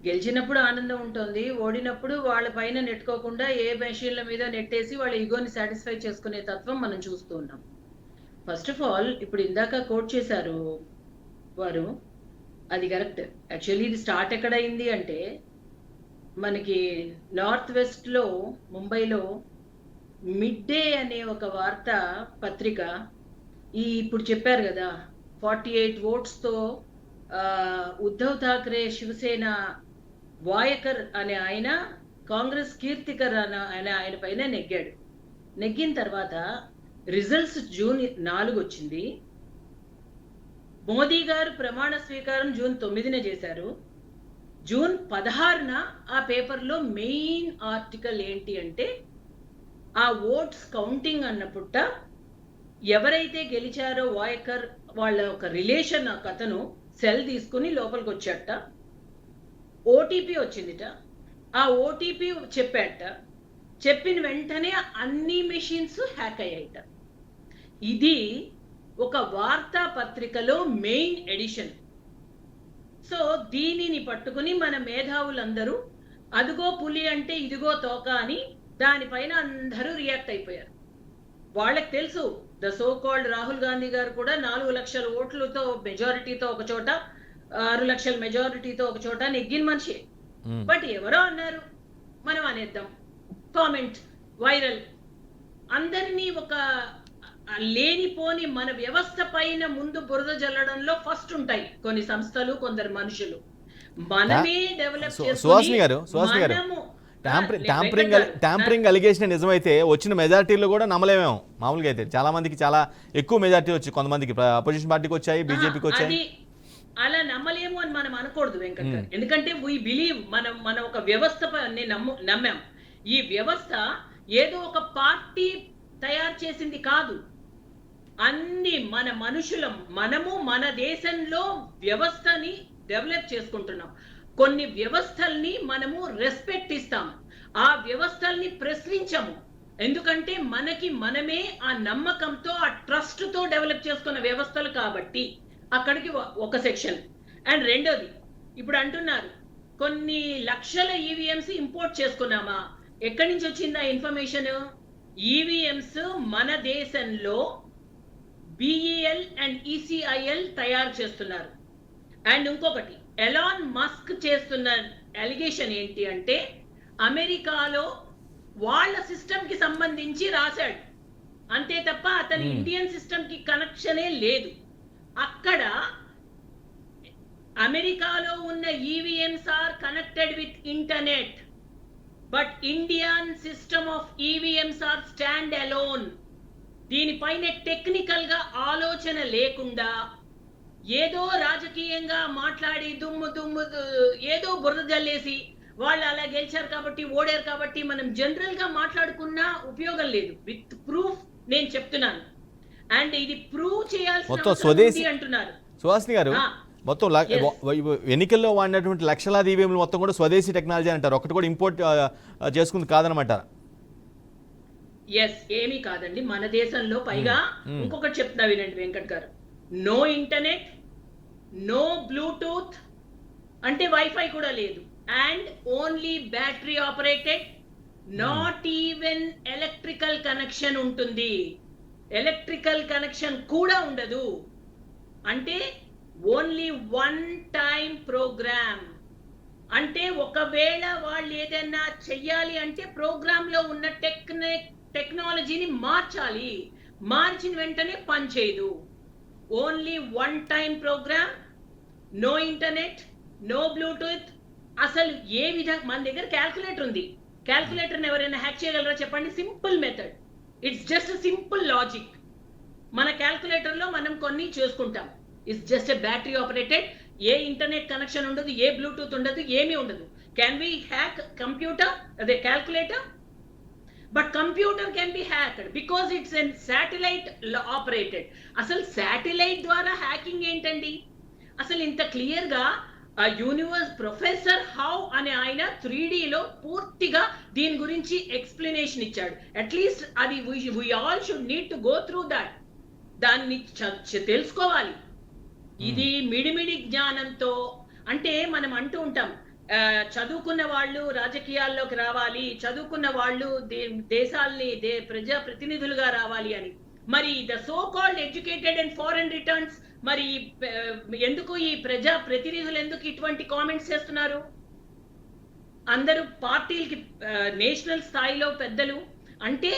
గెలిచినప్పుడు ఆనందం ఉంటుంది, ఓడినప్పుడు వాళ్ళ పైన నెట్టుకోకుండా ఏ మెషిన్ల మీద నెట్టేసి వాళ్ళ ఈగోని సాటిస్ఫై చేసుకునే తత్వం మనం చూస్తూ ఉన్నాం. ఫస్ట్ ఆఫ్ ఆల్ ఇప్పుడు ఇందాక కోట్ చేశారు వారు, అది కరెక్ట్. యాక్చువల్లీ ఇది స్టార్ట్ ఎక్కడైంది అంటే, మనకి నార్త్ వెస్ట్లో ముంబైలో మిడ్ డే అనే ఒక వార్తా పత్రిక ఇప్పుడు చెప్పారు కదా 48 ఓట్స్తో ఉద్ధవ్ ఠాక్రే శివసేన వాయకర్ అనే ఆయన కాంగ్రెస్ కీర్తికర్ అనే ఆయన పైన నెగ్గాడు. నెగ్గిన తర్వాత రిజల్ట్స్ జూన్ 4 వచ్చింది. మోదీ గారు ప్రమాణ స్వీకారం జూన్ 9న చేశారు. జూన్ 16న ఆ పేపర్లో మెయిన్ ఆర్టికల్ ఏంటి అంటే, ఆ ఓట్స్ కౌంటింగ్ అన్నపుట్ట ఎవరైతే గెలిచారో వాయకర్ వాళ్ళ ఒక రిలేషన్ అతను సెల్ తీసుకుని లోపలికి వచ్చాట. ఓటీపీ వచ్చిందిట. ఆ ఓటీపీ చెప్పాట. చెప్పిన వెంటనే అన్ని మెషిన్స్ హ్యాక్ అయ్యాయిట. ఇది ఒక వార్తా పత్రికలో మెయిన్ ఎడిషన్. సో దీనిని పట్టుకుని మన మేధావులందరూ అదిగో పులి అంటే ఇదిగో తోక అని దానిపైన అందరూ రియాక్ట్ అయిపోయారు. వాళ్ళకి తెలుసు, the so called Rahul Gandhi గారు కూడా 4 లక్షల ఓట్లతో మెజారిటీతో ఒక చోట, 6 లక్షల మెజారిటీతో ఒక చోట నెగ్గిన మనిషి. బట్ ఎవరో అన్నారు, మనం అనేద్దాం, కామెంట్ వైరల్, అందరినీ ఒక లేనిపోని మన వ్యవస్థ పైన ముందు బురద జల్లడంలో ఫస్ట్ ఉంటాయి కొన్ని సంస్థలు, కొందరు మనుషులు. మనమే డెవలప్ చేసుకుని ట్యాంపరింగ్ అలిగేషన్ నిజమైతే వచ్చిన మెజారిటీలో కూడా నమ్మలేమేమో. మామూలుగా అయితే చాలా మందికి చాలా ఎక్కువ మెజారిటీ వచ్చి, కొంతమందికి అపోజిషన్ పార్టీకి వచ్చాయి, బీజేపీకి వచ్చాయి. అలా నమ్మలేము అని మనం అనకూడదు వెంకట్ గారు. ఎందుకంటే వీ బిలీవ్ మన ఒక వ్యవస్థ నమ్మాం. ఈ వ్యవస్థ ఏదో ఒక పార్టీ తయారు చేసింది కాదు. అన్ని మన మనుషులం, మనము మన దేశంలో వ్యవస్థని డెవలప్ చేసుకుంటున్నాం. కొన్ని వ్యవస్థల్ని మనము రెస్పెక్ట్ ఇస్తాం, ఆ వ్యవస్థల్ని ప్రశ్నించము. ఎందుకంటే మనమే ఆ నమ్మకంతో, ఆ ట్రస్ట్ తో డెవలప్ చేసుకున్న వ్యవస్థలు కాబట్టి. అక్కడికి ఒక సెక్షన్. అండ్ రెండోది, ఇప్పుడు అంటున్నారు కొన్ని లక్షల ఈవీఎంస్ ఇంపోర్ట్ చేసుకున్నామా? ఎక్కడి నుంచి వచ్చిందా ఇన్ఫర్మేషన్? ఈవీఎంస్ మన దేశంలో బిఈఎల్ అండ్ ఈసీఐఎల్ తయారు చేస్తున్నారు. అండ్ ఇంకొకటి, ఎలాన్ మస్క్ చేస్తున్న అలిగేషన్ ఏంటి అంటే, అమెరికాలో వాళ్ళ సిస్టమ్ కి సంబంధించి రాశాడు అంతే తప్ప అతని ఇండియన్ సిస్టమ్ కి కనెక్షనే లేదు. అక్కడ అమెరికాలో ఉన్న EVMs are connected with internet, but Indian system of EVMs are stand alone. దీనిపైన టెక్నికల్ గా ఆలోచన లేకుండా ఏదో రాజకీయంగా మాట్లాడి దుమ్ము ఏదో బురద జల్లేసి వాళ్ళు అలా గెలిచారు కాబట్టి, ఓడారు కాబట్టి మనం జనరల్ గా మాట్లాడుకున్నా ఉపయోగం లేదు. విత్ ప్రూఫ్ నేను చెప్తున్నాను. అండ్ ఇది ప్రూవ్ చేయాల్సి అంటున్నారు సుహాసిని గారు. మొత్తం ఎన్నికల్లో వాడినటువంటి లక్షలాది ఈవీఎంలు మొత్తం కూడా స్వదేశీ టెక్నాలజీ అంటారు. ఒకటి కూడా ఇంపోర్ట్ చేసుకుంది కాదనమాట. ఎస్, ఏమీ కాదండి, మన దేశంలో. పైగా ఇంకొకటి చెప్తున్నా వినండి వెంకట్ గారు. నో ఇంటర్నెట్, నో బ్లూటూత్ అంటే వైఫై కూడా లేదు, and only battery operated, not even electrical connection ఉంటుంది. ఎలక్ట్రికల్ కనెక్షన్ కూడా ఉండదు. అంటే ఓన్లీ వన్ టైం ప్రోగ్రామ్. అంటే ఒకవేళ వాళ్ళు ఏదైనా చెయ్యాలి అంటే ప్రోగ్రామ్ లో ఉన్న టెక్నాలజీని మార్చాలి, మార్చిన వెంటనే పనిచేయదు. Only one time program, no internet, no bluetooth. అసలు ఏ విధంగా మన దగ్గర క్యాల్కులేటర్ ఉంది, క్యాల్కులేటర్ని ఎవరైనా హ్యాక్ చేయగలరా చెప్పండి? Simple method, it's just simple logic. మన క్యాల్కులేటర్ లో మనం కొన్ని చేసుకుంటాం. It's just battery operated, A internet connection ఉండదు, ఏ బ్లూటూత్ ఉండదు, ఏమీ ఉండదు. క్యాన్ వి హ్యాక్ కంప్యూటర్, అదే calculator? But computer can be hacked because it's a satellite operated. అసలు శాటిలైట్ ద్వారా హ్యాకింగ్ ఏంటండి? అసలు ఇంత క్లియర్ గా ఆ యూనివర్స్ ప్రొఫెసర్ హౌ అనే ఆయన 3Dలో పూర్తిగా దీని గురించి ఎక్స్ప్లెనేషన్ ఇచ్చాడు. అట్లీస్ట్ అది we all should need to go through that. దాన్ని తెలుసుకోవాలి. ఇది మిడిమిడి జ్ఞానంతో, అంటే మనం అంటూ ఉంటాం చదువుకున్న వాళ్ళు రాజకీయాల్లోకి రావాలి, చదువుకున్న వాళ్ళు దేశాల్ని ప్రజా ప్రతినిధులుగా రావాలి అని. మరి the so called educated and foreign returns మరి ఎందుకు ఈ ప్రజా ప్రతినిధులు ఎందుకు ఇటువంటి కామెంట్స్ చేస్తున్నారు? అందరూ పార్టీలకి నేషనల్ స్థాయిలో పెద్దలు అంటే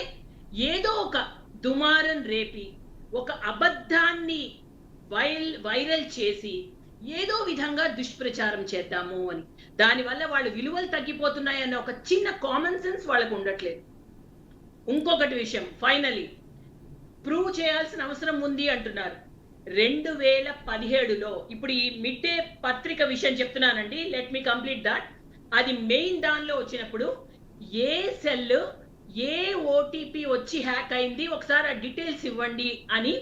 ఏదో ఒక దుమారం రేపి ఒక అబద్ధాన్ని వైరల్ చేసి ఏదో విధంగా దుష్ప్రచారం చేద్దాము అని, దానివల్ల వాళ్ళ విలువలు తగ్గిపోతున్నాయన్న ఒక చిన్న కామన్ సెన్స్ వాళ్ళకు ఉండట్లేదు. ఇంకొకటి విషయం, ఫైనలీ ప్రూవ్ చేయాల్సిన అవసరం ఉంది అంటున్నారు. 2017లో ఇప్పుడు ఈ మిడ్ డే పత్రిక విషయం చెప్తున్నానండి, లెట్ మీ కంప్లీట్ దాట్. అది మెయిన్ దానిలో వచ్చినప్పుడు ఏ సెల్ ఏ ఓటీపీ వచ్చి హ్యాక్ అయింది ఒకసారి ఆ డీటెయిల్స్ ఇవ్వండి అని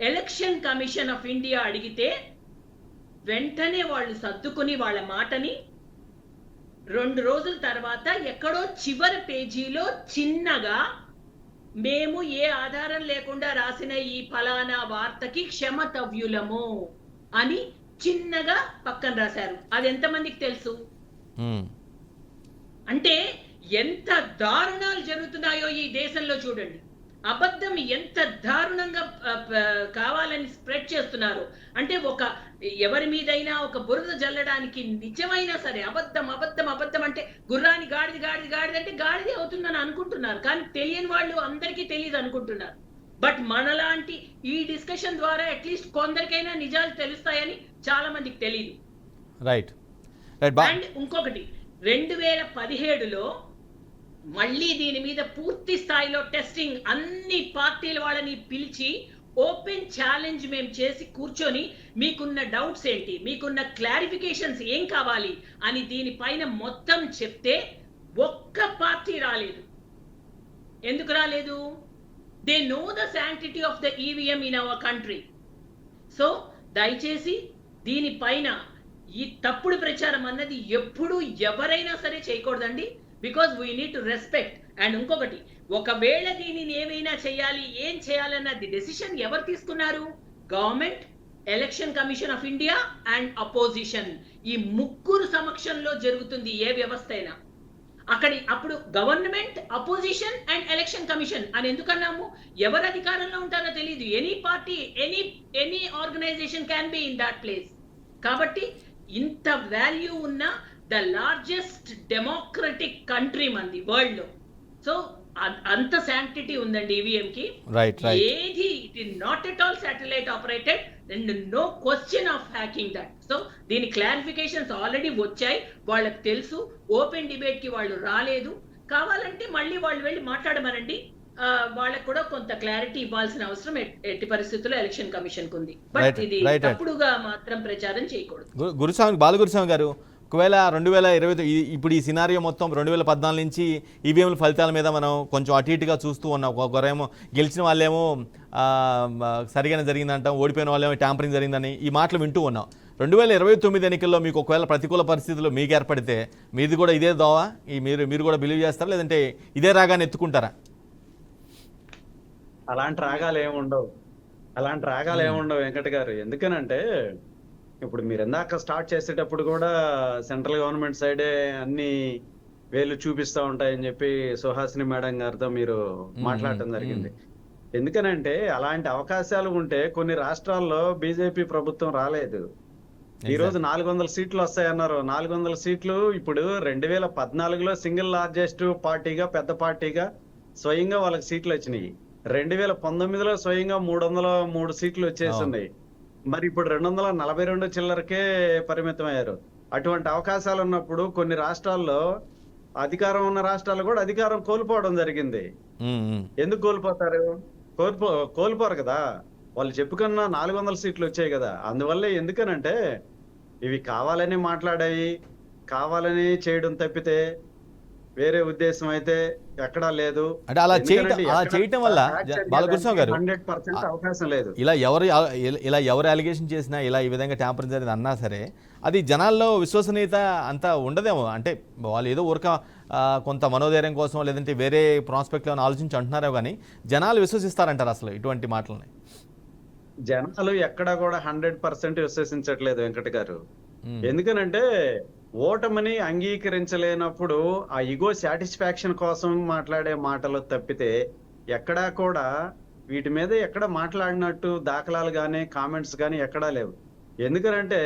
ఎలక్షన్ కమిషన్ ఆఫ్ ఇండియా అడిగితే వెంటనే వాళ్ళు సర్దుకుని వాళ్ళ మాటని 2 రోజుల తర్వాత ఎక్కడో చివరి పేజీలో చిన్నగా మేము ఏ ఆధారం లేకుండా రాసిన ఈ ఫలానా వార్తకి క్షమతవ్యులము అని చిన్నగా పక్కన రాశారు. అది ఎంతమందికి తెలుసు? అంటే ఎంత దారుణాలు జరుగుతున్నాయో ఈ దేశంలో చూడండి. అబద్ధం ఎంత దారుణంగా కావాలని స్ప్రెడ్ చేస్తున్నారు అంటే ఒక ఎవరి మీదైనా ఒక బురద జల్లడానికి నిజమైనా సరే అబద్ధం అబద్ధం అబద్ధం అంటే గుర్రాన్ని గాడిది గాడిది గాడిది అంటే గాడిది అవుతుందని అనుకుంటున్నారు, కానీ తెలియని వాళ్ళు అందరికీ తెలియదు అనుకుంటున్నారు. బట్ మనలాంటి ఈ డిస్కషన్ ద్వారా అట్లీస్ట్ కొందరికైనా నిజాలు తెలుస్తాయని చాలా మందికి తెలియదు. రైట్. అండ్ ఇంకొకటి 2017లో మళ్ళీ దీని మీద పూర్తి స్థాయిలో టెస్టింగ్ అన్ని పార్టీల వాళ్ళని పిలిచి ఓపెన్ ఛాలెంజ్ మేము చేసి కూర్చొని మీకున్న డౌట్స్ ఏంటి, మీకున్న క్లారిఫికేషన్స్ ఏం కావాలి అని దీనిపైన మొత్తం చెప్తే ఒక్క పార్టీ రాలేదు. ఎందుకు రాలేదు? They know the sanctity of the EVM in our country. So దయచేసి దీనిపైన ఈ తప్పుడు ప్రచారం అన్నది ఎప్పుడు ఎవరైనా సరే చేయకూడదండి, because we need to respect. And ఇంకొకటి, ఒకవేళ దీనిని ఏమైనా చేయాలి ఏం చేయాలన్నది డెసిషన్ ఎవరు తీసుకున్నారు? Government, election commission of India and opposition. ఈ ముగ్గురు సమక్షంలో జరుగుతుంది ఏ వ్యవస్థ అయినా. అప్పుడు government, opposition and election commission అని ఎందుకన్నాము? ఎవరు అధికారంలో ఉంటారో తెలియదు. Any party, any organization can be in that place. కాబట్టి ఇంత వాల్యూ ఉన్న ద లార్జెస్ట్ డెమోక్రటిక్ కంట్రీ మంది వరల్డ్ లో. సో అంత శాంక్టిటీ ఉందండి ఈవీఎం కి. ఏది it is not at all satellite operated and no question of hacking that. So దీని క్లారిఫికేషన్స్ ఆల్రెడీ వచ్చాయి, వాళ్ళకి తెలుసు. ఓపెన్ డిబేట్ కి వాళ్ళు రాలేదు. కావాలంటే మళ్ళీ వాళ్ళు వెళ్ళి మాట్లాడమనండి, వాళ్ళకు కూడా కొంత క్లారిటీ ఇవ్వాల్సిన అవసరం ఎట్టి పరిస్థితుల్లో ఎలక్షన్ కమిషన్ కు ఉంది. బట్ ఇది తప్పుడుగా మాత్రం ప్రచారం చేయకూడదు. బాలగురుస్వామి గారు, ఒకవేళ 2020 ఇప్పుడు ఈ సినారియో మొత్తం 2014 నుంచి ఈవీఎంల ఫలితాల మీద మనం కొంచెం అటు ఇటుగా చూస్తూ ఉన్నాం. ఒకరేమో గెలిచిన వాళ్ళేమో సరిగానే జరిగిందంటాం, ఓడిపోయిన వాళ్ళేమో ట్యాంపరింగ్ జరిగిందని ఈ మాటలు వింటూ ఉన్నాం. 2029 ఎన్నికల్లో మీకు ఒకవేళ ప్రతికూల పరిస్థితుల్లో మీకు ఏర్పడితే మీది కూడా ఇదే దోవా, మీరు కూడా బిలీవ్ చేస్తారా, లేదంటే ఇదే రాగాన్ని ఎత్తుకుంటారా? అలాంటి రాగాలు ఏముండవు వెంకట గారు. ఎందుకనంటే ఇప్పుడు మీరు ఇందాక స్టార్ట్ చేసేటప్పుడు కూడా సెంట్రల్ గవర్నమెంట్ సైడే అన్ని వేలు చూపిస్తా ఉంటాయని చెప్పి సుహాసిని మేడం గారితో మీరు మాట్లాడటం జరిగింది. ఎందుకనంటే అలాంటి అవకాశాలు ఉంటే కొన్ని రాష్ట్రాల్లో బీజేపీ ప్రభుత్వం రాలేదు. ఈ రోజు 400 సీట్లు వస్తాయన్నారు. 400 సీట్లు ఇప్పుడు 2014లో సింగిల్ లార్జెస్ట్ పార్టీగా, పెద్ద పార్టీగా స్వయంగా వాళ్ళకి సీట్లు వచ్చినాయి. 2019లో స్వయంగా 303 సీట్లు వచ్చేస్తున్నాయి. మరి ఇప్పుడు 242 చిల్లరకే పరిమితం అయ్యారు. అటువంటి అవకాశాలు ఉన్నప్పుడు కొన్ని రాష్ట్రాల్లో అధికారం ఉన్న రాష్ట్రాలు కూడా అధికారం కోల్పోవడం జరిగింది. ఎందుకు కోల్పోతారు? కోల్పోరు కదా, వాళ్ళు చెప్పుకున్న 400 సీట్లు వచ్చాయి కదా. అందువల్ల ఎందుకనంటే ఇవి కావాలని మాట్లాడాయి, కావాలని చేయడం తప్పితే వేరే ఉద్దేశం అయితే ఎక్కడా లేదు. అంటే అలా చేయటం వల్ల బాలకృష్ణ గారు 100% అవకాశం లేదు. ఇలా ఎవరు అలిగేషన్ చేసినా, ఇలా ఈ విధంగా ట్యాంపరింగ్ జరిగింది అన్నా సరే అది జనాల్లో విశ్వసనీయత అంతా ఉండదేమో. అంటే వాళ్ళు ఏదో ఊరక కొంత మనోధైర్యం కోసం లేదంటే వేరే ప్రాస్పెక్ట్లో ఆలోచించి అంటున్నారో కానీ జనాలు విశ్వసిస్తారంటారు అసలు ఇటువంటి మాటలని? జనాలు ఎక్కడా కూడా 100% విశ్వసించట్లేదు వెంకట గారు. ఉమ్, ఎందుకనంటే ఓటమిని అంగీకరించలేనప్పుడు ఆ ఇగో సాటిస్ఫాక్షన్ కోసం మాట్లాడే మాటలు తప్పితే ఎక్కడా కూడా వీటి మీద ఎక్కడ మాట్లాడినట్టు దాఖలాలు కానీ కామెంట్స్ కానీ ఎక్కడా లేవు. ఎందుకనంటే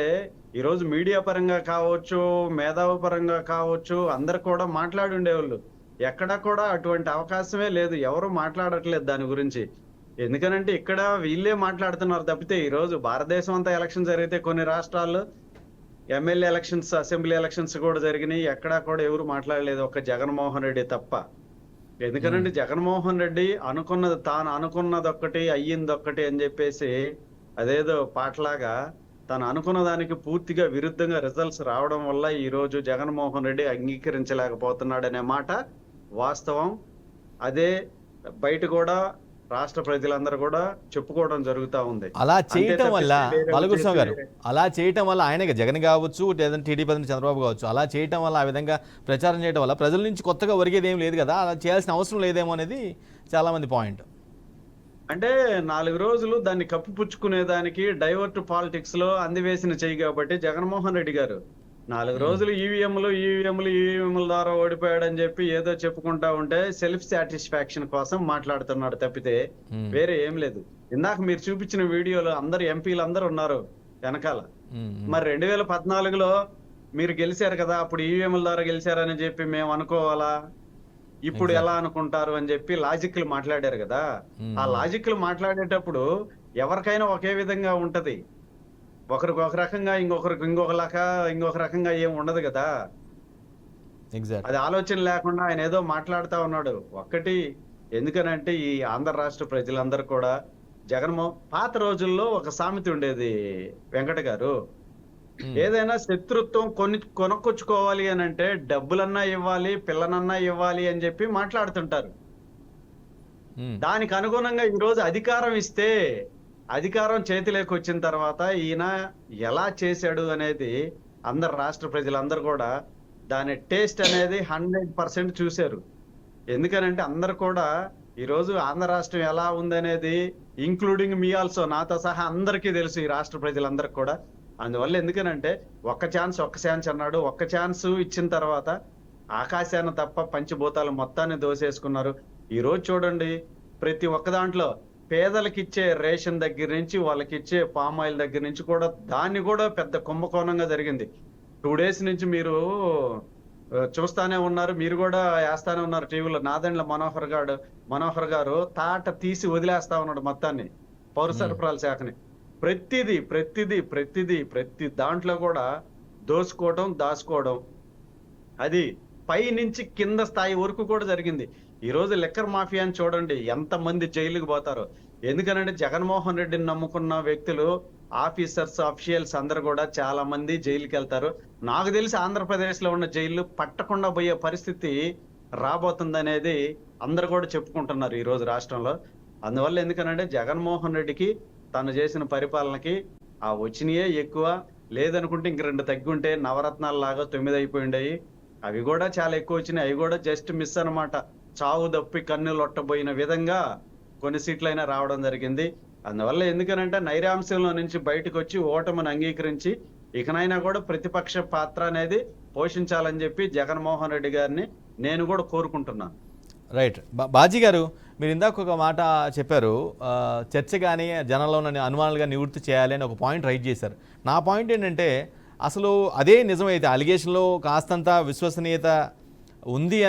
ఈరోజు మీడియా పరంగా కావచ్చు, మేధావి పరంగా కావచ్చు, అందరు కూడా మాట్లాడి ఉండేవాళ్ళు. ఎక్కడా కూడా అటువంటి అవకాశమే లేదు, ఎవరు మాట్లాడట్లేదు దాని గురించి. ఎందుకనంటే ఇక్కడ వీళ్ళే మాట్లాడుతున్నారు తప్పితే ఈరోజు భారతదేశం అంతా ఎలక్షన్ జరిగితే కొన్ని రాష్ట్రాల్లో ఎమ్మెల్యే ఎలక్షన్స్, అసెంబ్లీ ఎలక్షన్స్ కూడా జరిగినాయి. ఎక్కడా కూడా ఎవరు మాట్లాడలేదు, ఒక్క జగన్మోహన్ రెడ్డి తప్ప. ఎందుకంటే జగన్మోహన్ రెడ్డి తాను అనుకున్నది ఒక్కటి అయ్యింది ఒక్కటి అని చెప్పేసి అదేదో పాటలాగా తను అనుకున్న దానికి పూర్తిగా విరుద్ధంగా రిజల్ట్స్ రావడం వల్ల ఈ రోజు జగన్మోహన్ రెడ్డి అంగీకరించలేకపోతున్నాడనే మాట వాస్తవం. అదే బయట కూడా రాష్ట్ర ప్రజలందరూ కూడా చెప్పుకోవడం జరుగుతా ఉంది. అలా అంతే చేయటం వల్ల తప్పితే వేరే బాలకృష్ణ గారు, ఉద్దేశం అలా చేయటం వల్ల ఆయనకి జగన్ కావచ్చు, లేదంటే టీడీపీ చంద్రబాబు కావచ్చు, అలా చేయటం వల్ల, ఆ విధంగా ప్రచారం చేయడం వల్ల ప్రజల నుంచి కొత్తగా ఒరిగేది ఏం లేదు కదా, అలా చేయాల్సిన అవసరం లేదేమో అనేది చాలా మంది పాయింట్. అంటే 4 రోజులు దాన్ని కప్పిపుచ్చుకునే దానికి డైవర్ట్ పాలిటిక్స్ లో అందివేసిన చెయ్యి కాబట్టి జగన్మోహన్ రెడ్డి గారు 4 రోజులు ఈవీఎంల ద్వారా ఓడిపోయాడని చెప్పి ఏదో చెప్పుకుంటా ఉంటే సెల్ఫ్ సాటిస్ఫాక్షన్ కోసం మాట్లాడుతున్నాడు తప్పితే వేరే ఏం లేదు. ఇందాక మీరు చూపించిన వీడియోలో అందరు ఎంపీలు అందరూ ఉన్నారు వెనకాల. మరి 2014లో మీరు గెలిచారు కదా, అప్పుడు ఈవీఎంల ద్వారా గెలిచారని చెప్పి మేము అనుకోవాలా? ఇప్పుడు ఎలా అనుకుంటారు అని చెప్పి లాజిక్లు మాట్లాడారు కదా. ఆ లాజిక్లు మాట్లాడేటప్పుడు ఎవరికైనా ఒకే విధంగా ఉంటది. ఒకరికి ఒక రకంగా, ఇంకొకరికి ఇంకొక రకంగా ఏం ఉండదు కదా. ఎగ్జాక్ట్. అది ఆలోచన లేకుండా ఆయన ఏదో మాట్లాడుతా ఉన్నాడు. ఒక్కటి ఎందుకనంటే ఈ ఆంధ్ర రాష్ట్ర ప్రజలందరూ కూడా పాత రోజుల్లో ఒక సామెత ఉండేది వెంకట గారు, ఏదైనా శత్రుత్వం కొనుక్కొచ్చుకోవాలి అని అంటే డబ్బులన్నా ఇవ్వాలి, పిల్లనన్నా ఇవ్వాలి అని చెప్పి మాట్లాడుతుంటారు. దానికి అనుగుణంగా ఈ రోజు అధికారం ఇస్తే, అధికారం చేతిలోకి వచ్చిన తర్వాత ఈయన ఎలా చేశాడు అనేది అందరు రాష్ట్ర ప్రజలందరూ కూడా దాని టేస్ట్ అనేది 100% చూశారు. ఎందుకనంటే అందరు కూడా ఈ రోజు ఆంధ్ర రాష్ట్రం ఎలా ఉందనేది, ఇంక్లూడింగ్ మీ ఆల్సో, నాతో సహా అందరికీ తెలుసు ఈ రాష్ట్ర ప్రజలందరికి కూడా. అందువల్ల ఎందుకనంటే ఒక్క ఛాన్స్ అన్నాడు. ఒక్క ఛాన్స్ ఇచ్చిన తర్వాత ఆకాశాన్ని తప్ప పంచభూతాలు మొత్తాన్ని దోసేసుకున్నారు. ఈ రోజు చూడండి, ప్రతి ఒక్క దాంట్లో పేదలకు ఇచ్చే రేషన్ దగ్గర నుంచి, వాళ్ళకి ఇచ్చే పామ్ ఆయిల్ దగ్గర నుంచి కూడా దాన్ని కూడా పెద్ద కుంభకోణంగా జరిగింది. 2 days నుంచి మీరు చూస్తానే ఉన్నారు, మీరు కూడా వేస్తానే ఉన్నారు టీవీలో. నాదెండ్ల మనోహర్ గారు తాట తీసి వదిలేస్తా ఉన్నాడు మొత్తాన్ని, పౌర సరఫరాల శాఖని. ప్రతి దాంట్లో కూడా దాచుకోవడం అది పై నుంచి కింద స్థాయి వరకు కూడా జరిగింది. ఈ రోజు లిక్కర్ మాఫియాని చూడండి, ఎంతమంది జైలుకు పోతారు. ఎందుకనంటే జగన్మోహన్ రెడ్డిని నమ్ముకున్న వ్యక్తులు, ఆఫీసర్స్, అఫీషియల్స్ అందరు కూడా చాలా మంది జైలుకి వెళ్తారు. నాకు తెలిసి ఆంధ్రప్రదేశ్ లో ఉన్న జైలు పట్టకుండా పోయే పరిస్థితి రాబోతుందనేది అందరు కూడా చెప్పుకుంటున్నారు ఈ రోజు రాష్ట్రంలో. అందువల్ల ఎందుకనంటే జగన్మోహన్ రెడ్డికి తను చేసిన పరిపాలనకి ఆ వచ్చినయే ఎక్కువ, లేదనుకుంటే ఇంక 2 తగ్గి ఉంటే నవరత్నాల లాగా 9 అయిపోయి ఉండేవి. అవి కూడా చాలా ఎక్కువ వచ్చినాయి, అవి కూడా జస్ట్ మిస్ అనమాట. చావు దప్పి కన్నులొట్టబోయిన విధంగా కొన్ని సీట్లైనా రావడం జరిగింది. అందువల్ల ఎందుకనంటే నైరాంశంలో నుంచి బయటకు వచ్చి ఓటమిని అంగీకరించి ఇకనైనా కూడా ప్రతిపక్ష పాత్ర అనేది పోషించాలని చెప్పి జగన్మోహన్ రెడ్డి గారిని నేను కూడా కోరుకుంటున్నాను. రైట్. బాజీ గారు, మీరు ఇందాక ఒక మాట చెప్పారు, చర్చ కానీ జనంలో ఉన్న అనుమానాలుగా నివృత్తి చేయాలి అని ఒక పాయింట్ రైట్ చేశారు. నా పాయింట్ ఏంటంటే, అసలు అదే నిజమైతే, అలిగేషన్లో కాస్తంత విశ్వసనీయత ఉంది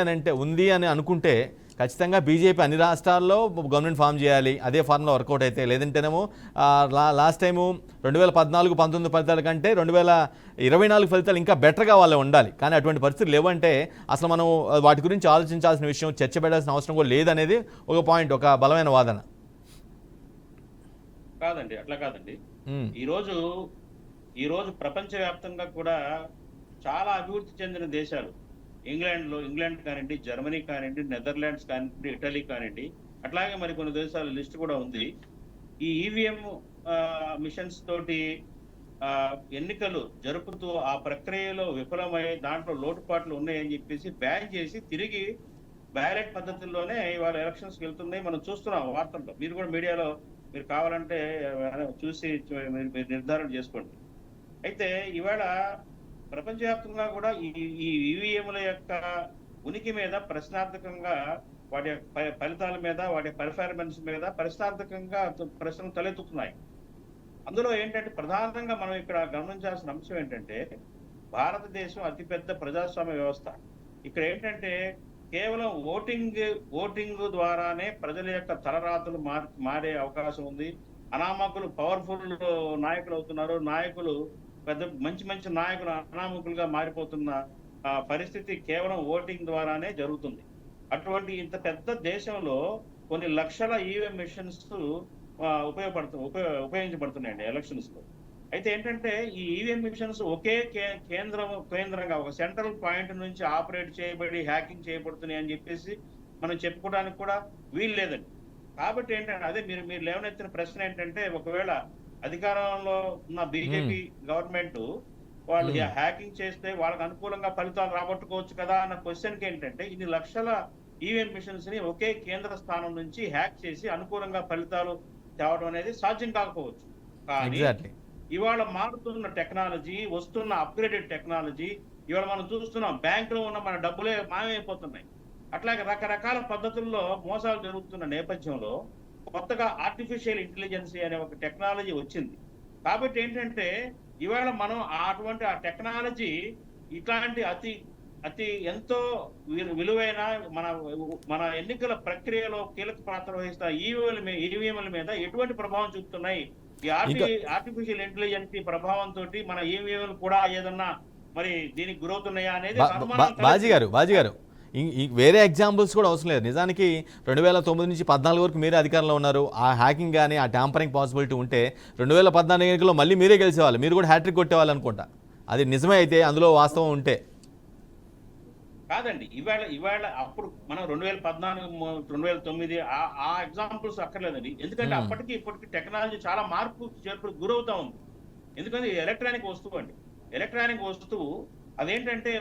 అని అనుకుంటే ఖచ్చితంగా బీజేపీ అన్ని రాష్ట్రాల్లో గవర్నమెంట్ ఫామ్ చేయాలి. అదే ఫార్ములా వర్కౌట్ అయితే. లేదంటేనేమో లాస్ట్ టైము 2014-19 ఫలితాల కంటే 2024 ఫలితాలు ఇంకా బెటర్గా వాళ్ళే ఉండాలి. కానీ అటువంటి పరిస్థితులు లేవంటే అసలు మనం వాటి గురించి ఆలోచించాల్సిన విషయం, చర్చ పెట్టాల్సిన అవసరం కూడా లేదనేది ఒక పాయింట్, ఒక బలమైన వాదన. కాదండి, అట్లా కాదండి. ఈ రోజు ప్రపంచవ్యాప్తంగా కూడా చాలా అభివృద్ధి చెందిన దేశాలు, ఇంగ్లాండ్ కానివ్వండి, జర్మనీ కానివ్వండి, నెదర్లాండ్స్ కానివ్వండి, ఇటలీ కానివ్వండి, అట్లాగే మరి కొన్ని దేశాల లిస్ట్ కూడా ఉంది. ఈ ఈవీఎం మిషన్స్ తోటి ఎన్నికలు జరుపుతూ ఆ ప్రక్రియలో విఫలమై దాంట్లో లోటుపాట్లు ఉన్నాయని చెప్పేసి బ్యాన్ చేసి తిరిగి బ్యాలెట్ పద్ధతుల్లోనే ఇవాళ ఎలక్షన్స్ వెళ్తున్నాయి. మనం చూస్తున్నాం వార్తల్లో, మీరు కూడా మీడియాలో మీరు కావాలంటే చూసి మీరు నిర్ధారణ చేసుకోండి. అయితే ఇవాళ ప్రపంచవ్యాప్తంగా కూడా ఈ ఈవీఎంల యొక్క ఉనికి మీద ప్రశ్నార్థకంగా, వాటి ఫలితాల మీద, వాటి పెర్ఫార్మెన్స్ మీద ప్రశ్నార్థకంగా ప్రశ్నలు తలెత్తుతున్నాయి. అందులో ఏంటంటే ప్రధానంగా మనం ఇక్కడ గమనించాల్సిన అంశం ఏంటంటే, భారతదేశం అతిపెద్ద ప్రజాస్వామ్య వ్యవస్థ. ఇక్కడ ఏంటంటే కేవలం ఓటింగ్ ద్వారానే ప్రజల యొక్క తలరాతలు మారే అవకాశం ఉంది. అనామకులు పవర్ఫుల్ నాయకులు అవుతున్నారు. నాయకులు పెద్ద మంచి నాయకులు అనామకులుగా మారిపోతున్న పరిస్థితి కేవలం ఓటింగ్ ద్వారానే జరుగుతుంది. అటువంటి ఇంత పెద్ద దేశంలో కొన్ని లక్షల ఈవీఎం మిషన్స్ ఉపయోగించబడుతున్నాయండి ఎలక్షన్స్ లో. అయితే ఏంటంటే ఈ ఈవీఎం మిషన్స్ ఒకే కేంద్రంగా ఒక సెంట్రల్ పాయింట్ నుంచి ఆపరేట్ చేయబడి హ్యాకింగ్ చేయబడుతున్నాయి అని చెప్పేసి మనం చెప్పుకోవడానికి కూడా వీలు లేదండి. కాబట్టి ఏంటంటే అదే మీరు లేవనెత్తిన ప్రశ్న ఏంటంటే, ఒకవేళ అధికారంలో ఉన్న బీజేపీ గవర్నమెంట్ వాళ్ళు హ్యాకింగ్ చేస్తే వాళ్ళకి అనుకూలంగా ఫలితాలు రాబట్టుకోవచ్చు కదా అన్న క్వశ్చన్కి ఏంటంటే, ఇన్ని లక్షల ఈవీఎం మిషన్స్ ని ఒకే కేంద్ర స్థానం నుంచి హ్యాక్ చేసి అనుకూలంగా ఫలితాలు తేవడం అనేది సాధ్యం కాకపోవచ్చు. కానీ ఇవాళ మారుతున్న టెక్నాలజీ, వస్తున్న అప్గ్రేడెడ్ టెక్నాలజీ, ఇవాళ మనం చూస్తున్నాం బ్యాంకులో ఉన్న మన డబ్బులే మాయమైపోతున్నాయి. అట్లాగే రకరకాల పద్ధతుల్లో మోసాలు జరుగుతున్న నేపథ్యంలో కొత్తగా ఆర్టిఫిషియల్ ఇంటెలిజెన్స్ అనే ఒక టెక్నాలజీ వచ్చింది. కాబట్టి ఏంటంటే ఇవాళ మనం అటువంటి ఆ టెక్నాలజీ ఇట్లాంటి అతి ఎంతో విలువైన మన ఎన్నికల ప్రక్రియలో కీలక పాత్ర వహిస్తున్న ఈవీఎంల మీద ఎటువంటి ప్రభావం చూపుతున్నాయి? ఈ ఆర్టిఫిషియల్ ఇంటెలిజెన్స్ ప్రభావంతో మన ఈవీఎంలు కూడా ఏదన్నా మరి దీనికి గురవుతున్నాయా అనేది బాజీ గారు వేరే ఎగ్జాంపుల్స్ కూడా అవసరం లేదు. నిజానికి 2009 నుంచి 14 వరకు మీరే అధికారంలో ఉన్నారు. ఆ హ్యాకింగ్ కానీ ఆ ట్యాంపరింగ్ పాసిబిలిటీ ఉంటే 2014 ఎన్నికల్లో మళ్ళీ మీరే గెలిచేవాళ్ళు, మీరు కూడా హ్యాట్రిక్ కొట్టేవాళ్ళు అనుకుంటా. అది నిజమే అయితే, అందులో వాస్తవం ఉంటే. కాదండి, ఇవాళ అప్పుడు మనం 2014, 2009 ఆ ఎగ్జాంపుల్స్ అక్కర్లేదండి. ఎందుకంటే అప్పటికి ఇప్పటికి టెక్నాలజీ చాలా మార్పు చేర్పులు గురవుతా ఉంది. ఎందుకంటే ఎలక్ట్రానిక్ వస్తువు అండి. ఎలక్ట్రానిక్ వస్తువు అదేంటంటే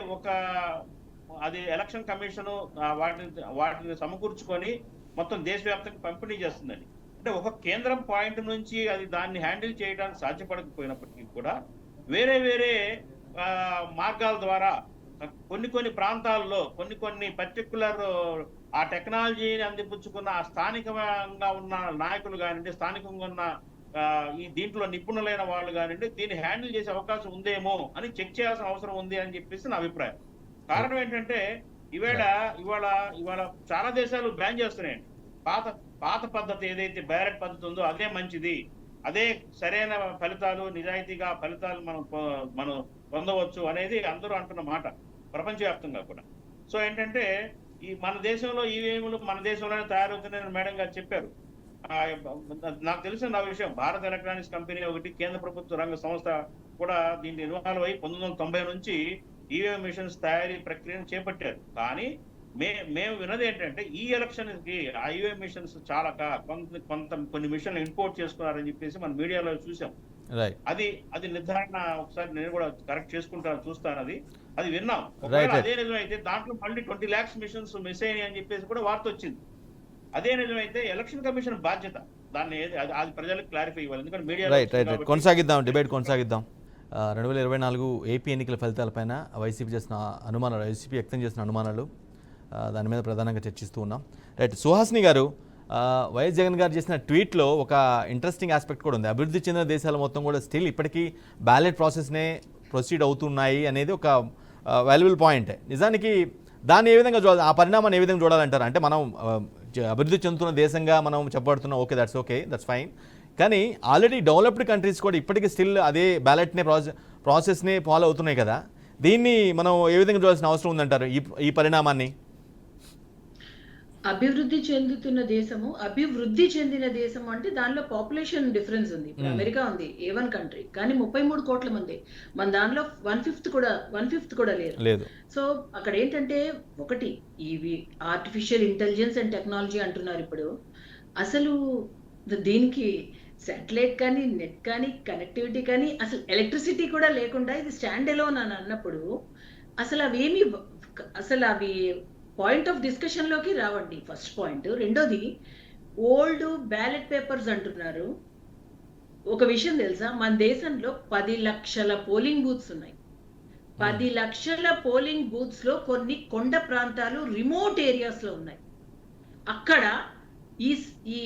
అది ఎలక్షన్ కమిషన్ వాటిని సమకూర్చుకొని మొత్తం దేశవ్యాప్తంగా పంపిణీ చేస్తుందండి. అంటే ఒక కేంద్రం పాయింట్ నుంచి అది దాన్ని హ్యాండిల్ చేయడానికి సాధ్యపడకపోయినప్పటికీ కూడా వేరే మార్గాల ద్వారా కొన్ని ప్రాంతాల్లో కొన్ని పర్టికులర్ ఆ టెక్నాలజీని అందిపుచ్చుకున్న ఆ స్థానికంగా ఉన్న నాయకులు కానివ్వండి, స్థానికంగా ఉన్న ఈ దీంట్లో నిపుణులైన వాళ్ళు కానివ్వండి, దీన్ని హ్యాండిల్ చేసే అవకాశం ఉందేమో అని చెక్ చేయాల్సిన అవసరం ఉంది అని చెప్పేసి నా అభిప్రాయం. కారణం ఏంటంటే ఇవాళ చాలా దేశాలు బ్యాన్ చేస్తున్నాయండి. పాత పద్ధతి ఏదైతే బ్యాలెట్ పద్ధతి ఉందో అదే మంచిది, అదే సరైన ఫలితాలు, నిజాయితీగా ఫలితాలు మనం పొందవచ్చు అనేది అందరూ అంటున్న మాట ప్రపంచవ్యాప్తంగా కూడా. సో ఏంటంటే మన దేశంలో ఈవీఎంలు మన దేశంలోనే తయారవుతున్నాయని మేడం గారు చెప్పారు. నాకు తెలిసిన విషయం, భారత్ ఎలక్ట్రానిక్స్ కంపెనీ ఒకటి కేంద్ర ప్రభుత్వ రంగ సంస్థ కూడా దీన్ని ఇన్వాల్వ్ అయ్యి 1990 నుంచి ఈవీఎం మిషన్స్ తయారీ ప్రక్రియను చేపట్టారు. కానీ మేము విన్నది ఏంటంటే ఈ ఎలక్షన్ కి ఆ ఈవీఎం మిషన్స్ చాలా కొన్ని మిషన్లు ఇంపోర్ట్ చేసుకున్నారని చెప్పేసి మన మీడియాలో చూసాం. అది నిర్ధారణ ఒకసారి నేను కూడా కరెక్ట్ చూస్తాను. అది విన్నాం. ఒకవేళ అదే నిజమైతే దాంట్లో మళ్ళీ 20 lakhs మిషన్స్ మిస్ అయినాయి అని చెప్పేసి కూడా వార్త వచ్చింది. అదే నిజమైతే ఎలక్షన్ కమిషన్ బాధ్యత దాన్ని అది ప్రజలకు క్లారిఫై ఇవ్వాలి. ఎందుకంటే మీడియా కొనసాగిద్దాం, డిబేట్ కొనసాగిద్దాం. 2024 ఏపీ ఎన్నికల ఫలితాలపైన వైసీపీ వ్యక్తం చేసిన అనుమానాలు, దాని మీద ప్రధానంగా చర్చిస్తూ ఉన్నాం. రైట్, సుహాసిని గారు, వైఎస్ జగన్ గారు చేసిన ట్వీట్లో ఒక ఇంట్రెస్టింగ్ ఆస్పెక్ట్ కూడా ఉంది. అభివృద్ధి చెందిన దేశాల మొత్తం కూడా స్టిల్ ఇప్పటికీ బ్యాలెట్ ప్రాసెస్నే ప్రొసీడ్ అవుతున్నాయి అనేది ఒక వాల్యుబుల్ పాయింట్. నిజానికి దాన్ని ఏ విధంగా చూడాలి, ఆ పరిణామాన్ని ఏ విధంగా చూడాలంటారు? అంటే మనం అభివృద్ధి చెందుతున్న దేశంగా మనం చెప్పబడుతున్నాం, ఓకే దట్స్ ఫైన్. కానీ ఆల్రెడీ డెవలప్డ్ కంట్రీస్ కూడా ఇప్పటికీ స్టిల్ అదే బ్యాలెట్నే ప్రాసెస్ని ఫాలో అవుతున్నాయి కదా. దీన్ని మనం ఏ విధంగా చూడాల్సిన అవసరం ఉందంటారు ఈ పరిణామాన్ని? అభివృద్ధి చెందిన దేశము అంటే దానిలో పాపులేషన్ డిఫరెన్స్ ఉంది. ఇప్పుడు అమెరికా ఉంది, A1 కంట్రీ, కానీ 33 కోట్ల మంది. మన దానిలో 1/5 కూడా లేదు. సో అక్కడ ఏంటంటే ఒకటి ఇవి ఆర్టిఫిషియల్ ఇంటెలిజెన్స్ అండ్ టెక్నాలజీ అంటున్నారు. ఇప్పుడు అసలు దీనికి శాటిలైట్ కానీ, నెట్ కానీ, కనెక్టివిటీ కానీ, అసలు ఎలక్ట్రిసిటీ కూడా లేకుండా ఇది స్టాండ్ ఎలోన్ అని అన్నప్పుడు అసలు అవి పాయింట్ ఆఫ్ డిస్కషన్ లోకి రావండి. First point. రెండోది, ఓల్డ్ బ్యాలెట్ పేపర్స్ అంటున్నారు. ఒక విషయం తెలుసా, మన దేశంలో 10 లక్షల పోలింగ్ బూత్స్ ఉన్నాయి. 10 లక్షల పోలింగ్ బూత్స్ లో కొన్ని కొండ ప్రాంతాలు రిమోట్ ఏరియాస్ లో ఉన్నాయి. అక్కడ ఈ ఈ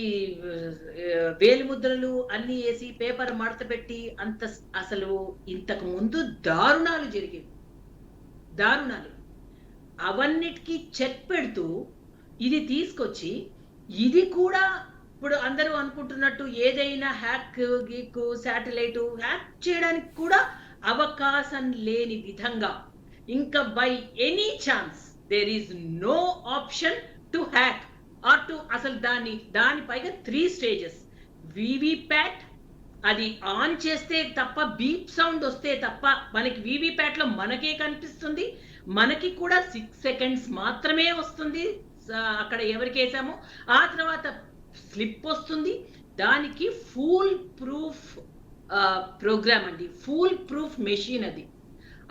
వేలిముద్రలు అన్ని వేసి పేపర్ మడత పెట్టి అంత అసలు ఇంతకు ముందు దారుణాలు జరిగేవి, దారుణాలు. అవన్నిటికీ చెక్ పెడుతూ ఇది తీసుకొచ్చి ఇది కూడా ఇప్పుడు అందరూ అనుకుంటున్నట్టు ఏదైనా హ్యాక్ గీక్ శాటిలైట్ హ్యాక్ చేయడానికి కూడా అవకాశం లేని విధంగా ఇంకా by any chance there is no option to hack or to అసలు దానిపైగా 3 స్టేజెస్. వివిప్యాట్ అది ఆన్ చేస్తే తప్ప బీప్ సౌండ్ వస్తే తప్ప మనకి వివిప్యాట్ లో మనకే కనిపిస్తుంది, మనకి కూడా 6 సెకండ్స్ మాత్రమే వస్తుంది అక్కడ ఎవరికి వేసామో. ఆ తర్వాత స్లిప్ వస్తుంది, దానికి ఫూల్ ప్రూఫ్ ప్రోగ్రామ్ అండి, ఫూల్ ప్రూఫ్ మెషిన్ అది.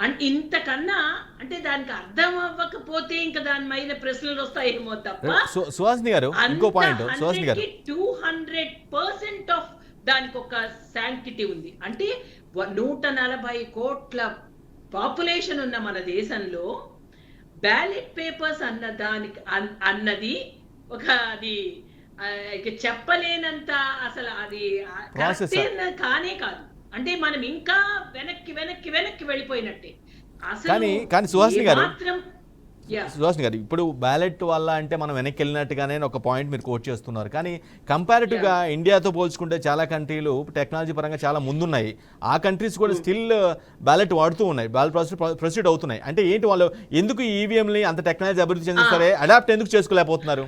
అండ్ ఇంతకన్నా అంటే దానికి అర్థం అవ్వకపోతే ఇంకా దాని మీద ప్రశ్నలు వస్తాయేమో తప్ప. సుహాసిని గారు ఇంకో పాయింట్, సుహాసిని గారు 200% ఆఫ్ దానికి ఒక శాంక్టిటీ ఉంది. అంటే 140 కోట్ల పాపులేషన్ ఉన్న మన దేశంలో బ్యాలెట్ పేపర్స్ అన్నది ఒక అది చెప్పలేనంత అసలు అది కానే కాదు. అంటే మనం ఇంకా వెనక్కి వెళ్ళిపోయినట్టే కానీ సుహాసిని గారు ఇప్పుడు బ్యాలెట్ వల్ల అంటే మనం వెనక్కి వెళ్ళినట్టుగానే ఒక పాయింట్ మీరు కోట్ చేస్తున్నారు. కానీ కంపారిటివ్గా ఇండియాతో పోల్చుకుంటే చాలా కంట్రీలు టెక్నాలజీ పరంగా చాలా ముందున్నాయి. ఆ కంట్రీస్ కూడా స్టిల్ బ్యాలెట్ వాడుతూ ఉన్నాయి, బ్యాలెట్ ప్రొసీడ్ అవుతున్నాయి. అంటే ఏంటి వాళ్ళు ఎందుకు ఈవీఎంని అంత టెక్నాలజీ అభివృద్ధి చెందిస్తారే అడాప్ట్ ఎందుకు చేసుకోలేకపోతున్నారు?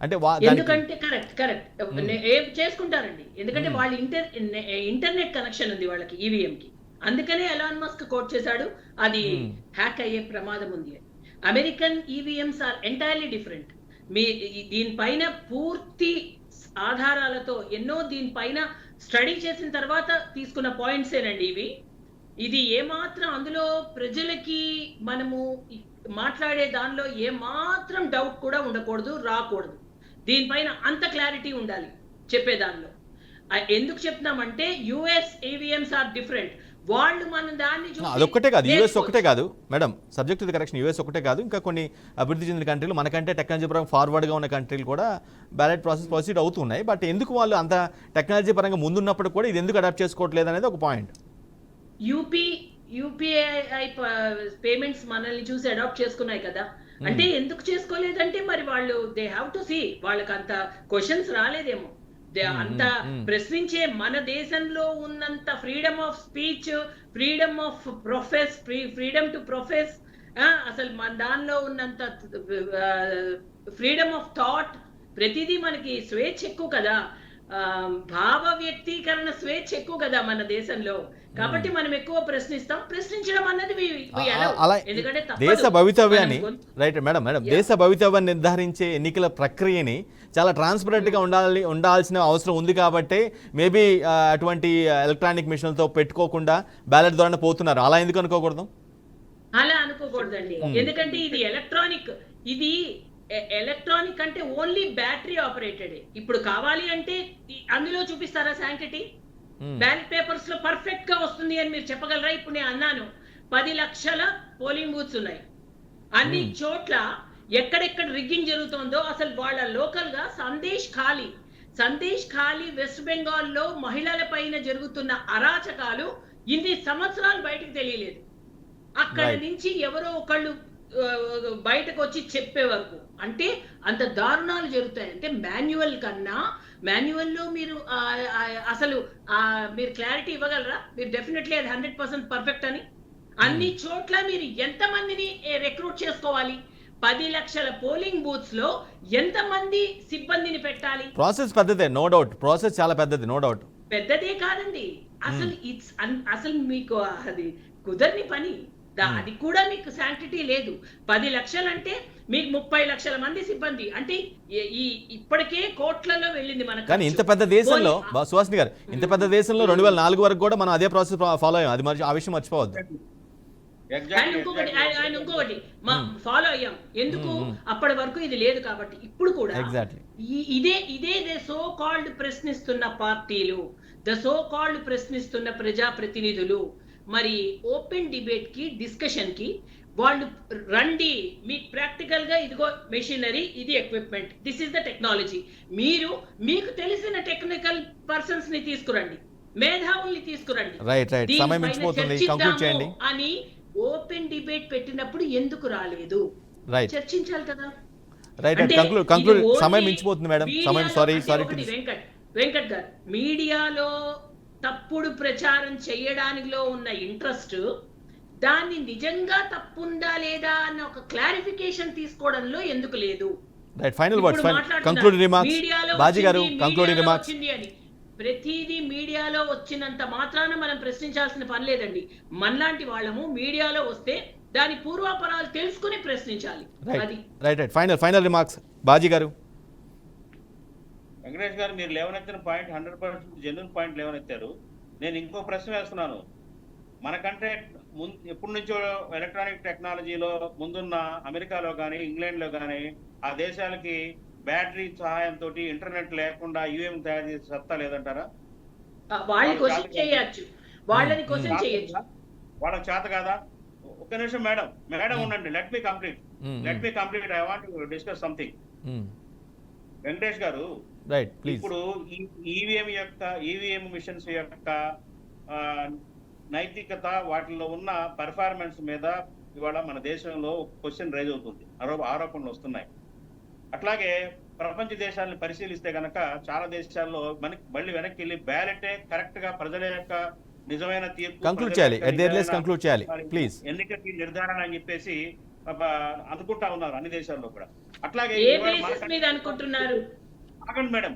అంటే ఎందుకంటే కరెక్ట్ ఏం చేసుకుంటారండి, ఎందుకంటే వాళ్ళ ఇంటర్నెట్ కనెక్షన్ ఉంది వాళ్ళకి ఈవీఎం కి. అందుకనే ఎలాన్ మస్క్ కోట్ చేశాడు అది హ్యాక్ అయ్యే ప్రమాదం ఉంది. American EVMs are entirely different. దీనిపైన పూర్తి ఆధారాలతో ఎన్నో దీనిపైన స్టడీ చేసిన తర్వాత తీసుకున్న పాయింట్స్ ఏనండి ఇవి. ఇది ఏమాత్రం అందులో ప్రజలకి మనము మాట్లాడే దానిలో ఏమాత్రం డౌట్ కూడా ఉండకూడదు, రాకూడదు. దీనిపైన అంత క్లారిటీ ఉండాలి చెప్పేదానిలో. ఎందుకు చెప్తున్నామంటే యుఎస్ ఈవీఎంస్ ఆర్ డిఫరెంట్. వాళ్ళు మన దాన్ని అదొక్కటే కాదు, యూఎస్ ఒకటే కాదు madam, subject the correction. US ఒకటే కాదు, ఇంకా కొన్ని అభివృద్ధి చెందిన కంట్రీలు మనకంటే టెక్నాలజీ పరంగా ఫార్వర్డ్గా ఉన్న కంట్రీలు కూడా బ్యాలెట్ ప్రాసెస్ ప్రొసీడ్ అవుతున్నాయి. బట్ ఎందుకు వాళ్ళు అంత టెక్నాలజీ పరంగా ముందున్నప్పుడు కూడా ఇది ఎందుకు అడాప్ట్ చేసుకోవట్లేదు అనేది ఒక పాయింట్. యూపీఐ పేమెంట్స్ మనల్ని చూసి అడాప్ట్ చేసుకున్నాయి కదా. అంటే ఎందుకు చేసుకోలేదంటే మరి వాళ్ళు దే హ్యావ్ టు సీ, వాళ్ళకి అంత క్వశ్చన్స్ రాలేదేమో, అంత ప్రశ్నించే మన దేశంలో ఉన్నంత freedom of speech, freedom of profess, freedom to profess, అసలు మన దానిలో ఉన్నంత ఫ్రీడమ్ ఆఫ్ థాట్, ప్రతిదీ మనకి స్వేచ్ఛ ఎక్కువ కదా, భావ వ్యక్తీకరణ స్వేచ్ఛ ఎక్కువ కదా మన దేశంలో. కాబట్టి మనం ఎక్కువ ప్రశ్నించడం అన్నది ఎందుకంటే దేశ భవితవ్యాన్ని రైట్ మేడం దేశ భవితవ్యాన్ని నిర్ధారించే ఎన్నికల ప్రక్రియని చాలా ట్రాన్స్పరెంట్ గా ఉండాల్సిన అవసరం ఉంది. కాబట్టి మేబీ అటువంటి ఎలక్ట్రానిక్ మిషన్లతో పెట్టుకోకుండా బ్యాలెట్ ద్వారా పోతున్నారు. అలా ఎందుకు అనుకోకూడదు? అలా అనుకోకూడదండి, ఎందుకంటే ఇది ఎలక్ట్రానిక్ అంటే ఓన్లీ బ్యాటరీ ఆపరేటెడ్. ఇప్పుడు కావాలి అంటే అందులో చూపిస్తారా శాంక్టిటీ? బ్యాలెట్ పేపర్స్ లో పర్ఫెక్ట్ గా వస్తుంది అని మీరు చెప్పగలరా? ఇప్పుడు నేను అన్నాను 10 లక్షల పోలింగ్ బూత్స్ ఉన్నాయి, అన్ని చోట్ల ఎక్కడెక్కడ రిగ్గింగ్ జరుగుతుందో అసలు వాళ్ళ లోకల్ గా సందేశ్ ఖాళీ వెస్ట్ బెంగాల్ లో మహిళల పైన జరుగుతున్న అరాచకాలు ఇన్ని సంవత్సరాలు బయటకు తెలియలేదు. అక్కడ నుంచి ఎవరో ఒకళ్ళు బయటకు వచ్చి చెప్పే వరకు అంటే అంత దారుణాలు జరుగుతాయి. అంటే మాన్యువల్లో మీరు అసలు మీరు క్లారిటీ ఇవ్వగలరా? మీరు డెఫినెట్లీ అది 100% పర్ఫెక్ట్ అని. అన్ని చోట్ల మీరు ఎంతమందిని రిక్రూట్ చేసుకోవాలి? 10 లక్షల పోలింగ్ బూత్స్ లో ఎంతమంది సిబ్బందిని పెట్టాలి? ప్రాసెస్ పెద్దదే, నో డౌట్. ప్రాసెస్ చాలా పెద్దది, నో డౌట్. పెద్దదే కాదండి, అసలు మీకు అది కుదరని పని. అది కూడా మీకు శాంక్టిటీ లేదు. 10 లక్షలు అంటే మీకు 30 లక్షల మంది సిబ్బంది అంటే ఇప్పటికే కోట్లలో వెళ్ళింది మనకు. కానీ ఇంత పెద్ద దేశంలో సుహాసిని గారు, ఇంత పెద్ద దేశంలో 2004 వరకు కూడా మనం అదే ప్రాసెస్ ఫాలో అయ్యాం. అది ఆ విషయం మర్చిపోవద్దు. అండ్ ఇంకొకటి ఆయన ఇంకొకటి మా ఫాలో అయ్యాం ఎందుకు అప్పటి వరకు ఇది లేదు కాబట్టి ఇప్పుడు కూడా ఎగ్జాక్ట్లీ ఇదే సో కాల్డ్ ప్రశ్నిస్తున్న పార్టీలు ద సో కాల్డ్ ప్రశ్నిస్తున్న ప్రజాప్రతినిధులు మరి ఓపెన్ డిబేట్ కి డిస్కషన్ కి వాళ్ళు రండి మీకు ప్రాక్టికల్ గా ఇదిగో మెషినరీ ఇది equipment this is the technology మీకు తెలిసిన టెక్నికల్ పర్సన్స్ ని తీసుకురండి మేధావుల్ని తీసుకురండి రైట్ సమయం మించిపోతుంది కంక్లూడ్ చేయండి అని ఓపెన్ డిబేట్ పెట్టినప్పుడు ఎందుకు రాలేదు రైట్ చర్చించాలి కదా రైట్ కంక్లూడ్ సమయం మించిపోతుంది మేడం సమయం సారీ వెంకట్ గారు మీడియాలో తప్పుడు ప్రచారం చేయడానికిలో ఉన్న ఇంట్రెస్ట్ దాన్ని నిజంగా తప్పుందా లేదా అన్న ఒక క్లారిఫికేషన్ తీసుకోవడంలో ఎందుకు లేదు right final words concluding remarks Baji garu concluding remarks అని ప్రతిదీ మీడియాలో వచ్చినంత మాత్రాన మనం ప్రశ్నించాల్సిన పని లేదండి మనలాంటి వాళ్ళము మీడియాలో వస్తే దాని పూర్వాపరాలు తెలుసుకుని ప్రశ్నించాలి అది రైట్ ఫైనల్ రిమార్క్స్ బాజీ గారు. వెంకటేష్ గారు మీరు లేవనెత్తిన పాయింట్ 100% జెన్యున్ పాయింట్ లేవనెత్తారు. నేను ఇంకో ప్రశ్న వేస్తున్నాను. మనకంటే ఎప్పటి నుంచో ఎలక్ట్రానిక్ టెక్నాలజీలో ముందున్న అమెరికాలో కానీ ఇంగ్లాండ్లో కానీ ఆ దేశాలకి బ్యాటరీ సహాయంతో ఇంటర్నెట్ లేకుండా యుఎం తయారు చేసే సత్తా లేదంటారా? వాళ్ళని క్వశ్చన్ చేయొచ్చు, వాళ్ళని క్వశ్చన్ చేయొచ్చు. వాళ్ళకి చేత కాదా? ఒక్క నిమిషం మేడం ఉండండి. Let me complete I want to discuss something. Venkatesh గారు ఇప్పుడు ఈవీఎం మిషన్స్ యొక్క నైతికత వాటిలో ఉన్న పెర్ఫార్మెన్స్ మీద ఇవాళ మన దేశంలో క్వశ్చన్ రైజ్ అవుతుంది, ఆరోపణలు వస్తున్నాయి. అట్లాగే ప్రపంచ దేశాలను పరిశీలిస్తే గనక చాలా దేశాల్లో మనకి మళ్ళీ వెనక్కి వెళ్ళి బ్యాలెటే కరెక్ట్ గా ప్రజల యొక్క నిజమైన తీర్పు ఎన్నికకి నిర్ధారణ అని చెప్పేసి అనుకుంటా ఉన్నారు అన్ని దేశాల్లో కూడా. అట్లాగే ఆగండి మేడం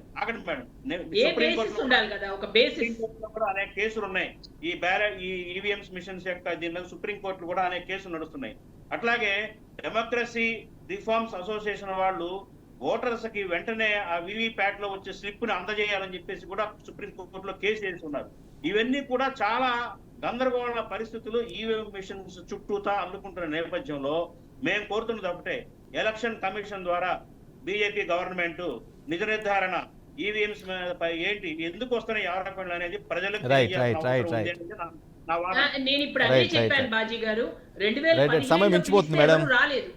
అనేక కేసులు ఉన్నాయి. ఈ ఈవీఎంస్ మిషన్స్ యొక్క దీని మీద సుప్రీంకోర్టులు కూడా అనేక కేసులు నడుస్తున్నాయి. అట్లాగే డెమోక్రసీ రిఫార్మ్స్ అసోసియేషన్ వాళ్ళు ఓటర్స్ కి వెంటనే ఆ వివిప్యాట్ లో వచ్చే స్లిప్ ని అందజేయాలని చెప్పేసి కూడా సుప్రీంకోర్టులో కేసు వేస్తున్నారు. ఇవన్నీ కూడా చాలా గందరగోళ పరిస్థితులు ఈవీఎం మిషన్స్ చుట్టూతా అందుకుంటున్న నేపథ్యంలో మేము కోరుతున్నది ఒకటే, ఎలక్షన్ కమిషన్ ద్వారా బీజేపీ గవర్నమెంట్ నిజ నిర్ధారణ ఈవీఎంస్ ఏంటి, ఎందుకు వస్తున్నాయి ఆరోపణలు అనేది ప్రజలకు నేను ఇప్పుడు అదే చెప్పాను బాజీ గారు. 2015 రాలేదు.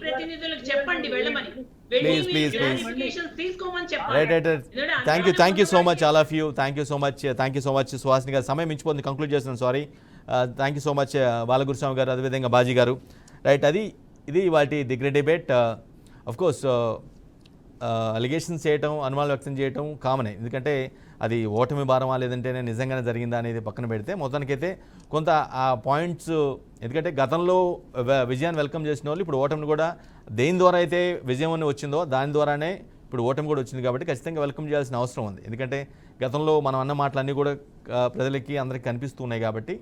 ప్రతినిధులకు చెప్పండి వెళ్ళమని, తీసుకోమని చెప్పండి. Thank you so much all of you. Thank you so much Suhasini గారు. సమయం మించిపోతుంది, కంక్లూడ్ చేస్తున్నాను, sorry. Thank you so much Balaguruswamy గారు, అదేవిధంగా బాజీ గారు. రైట్, ఇది వాటి the great debate. Of course allegations చేయటం, అనుమానాలు వ్యక్తం చేయటం కామనే, ఎందుకంటే అది ఓటమి భారమా లేదంటేనే నిజంగానే జరిగిందా అనేది పక్కన పెడితే మొత్తానికైతే కొంత ఆ పాయింట్స్, ఎందుకంటే గతంలో విజయాన్ని వెల్కమ్ చేసిన వాళ్ళు ఇప్పుడు ఓటమిని కూడా దేని ద్వారా అయితే విజయం అని వచ్చిందో దాని ద్వారానే ఇప్పుడు ఓటమి కూడా వచ్చింది కాబట్టి ఖచ్చితంగా వెల్కమ్ చేయాల్సిన అవసరం ఉంది. ఎందుకంటే గతంలో మనం అన్న మాటలన్నీ కూడా ప్రజలకి అందరికీ కనిపిస్తున్నాయి కాబట్టి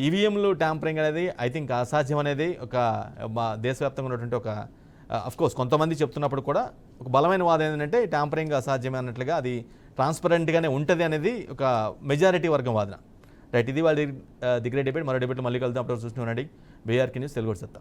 ఈవీఎంలు ట్యాంపరింగ్ అనేది ఐ థింక్ అసాధ్యం అనేది ఒక దేశవ్యాప్తంగా ఉన్నటువంటి ఒక అఫ్కోర్స్ కొంతమంది చెప్తున్నప్పుడు కూడా ఒక బలమైన వాదం ఏంటంటే ట్యాంపరింగ్ అసాధ్యమే అన్నట్లుగా అది ట్రాన్స్పరెంట్గానే ఉంటుంది అనేది ఒక మెజారిటీ వర్గం వాదన. రైట్, ఇది వాళ్ళ ది గ్రేట్ డిబేట్. మరో డిబేట్లో మళ్ళీ కలుద్దాం. అప్పుడు చూస్తూ ఉండండి బీఆర్కే న్యూస్ తెలుగు సత్తా.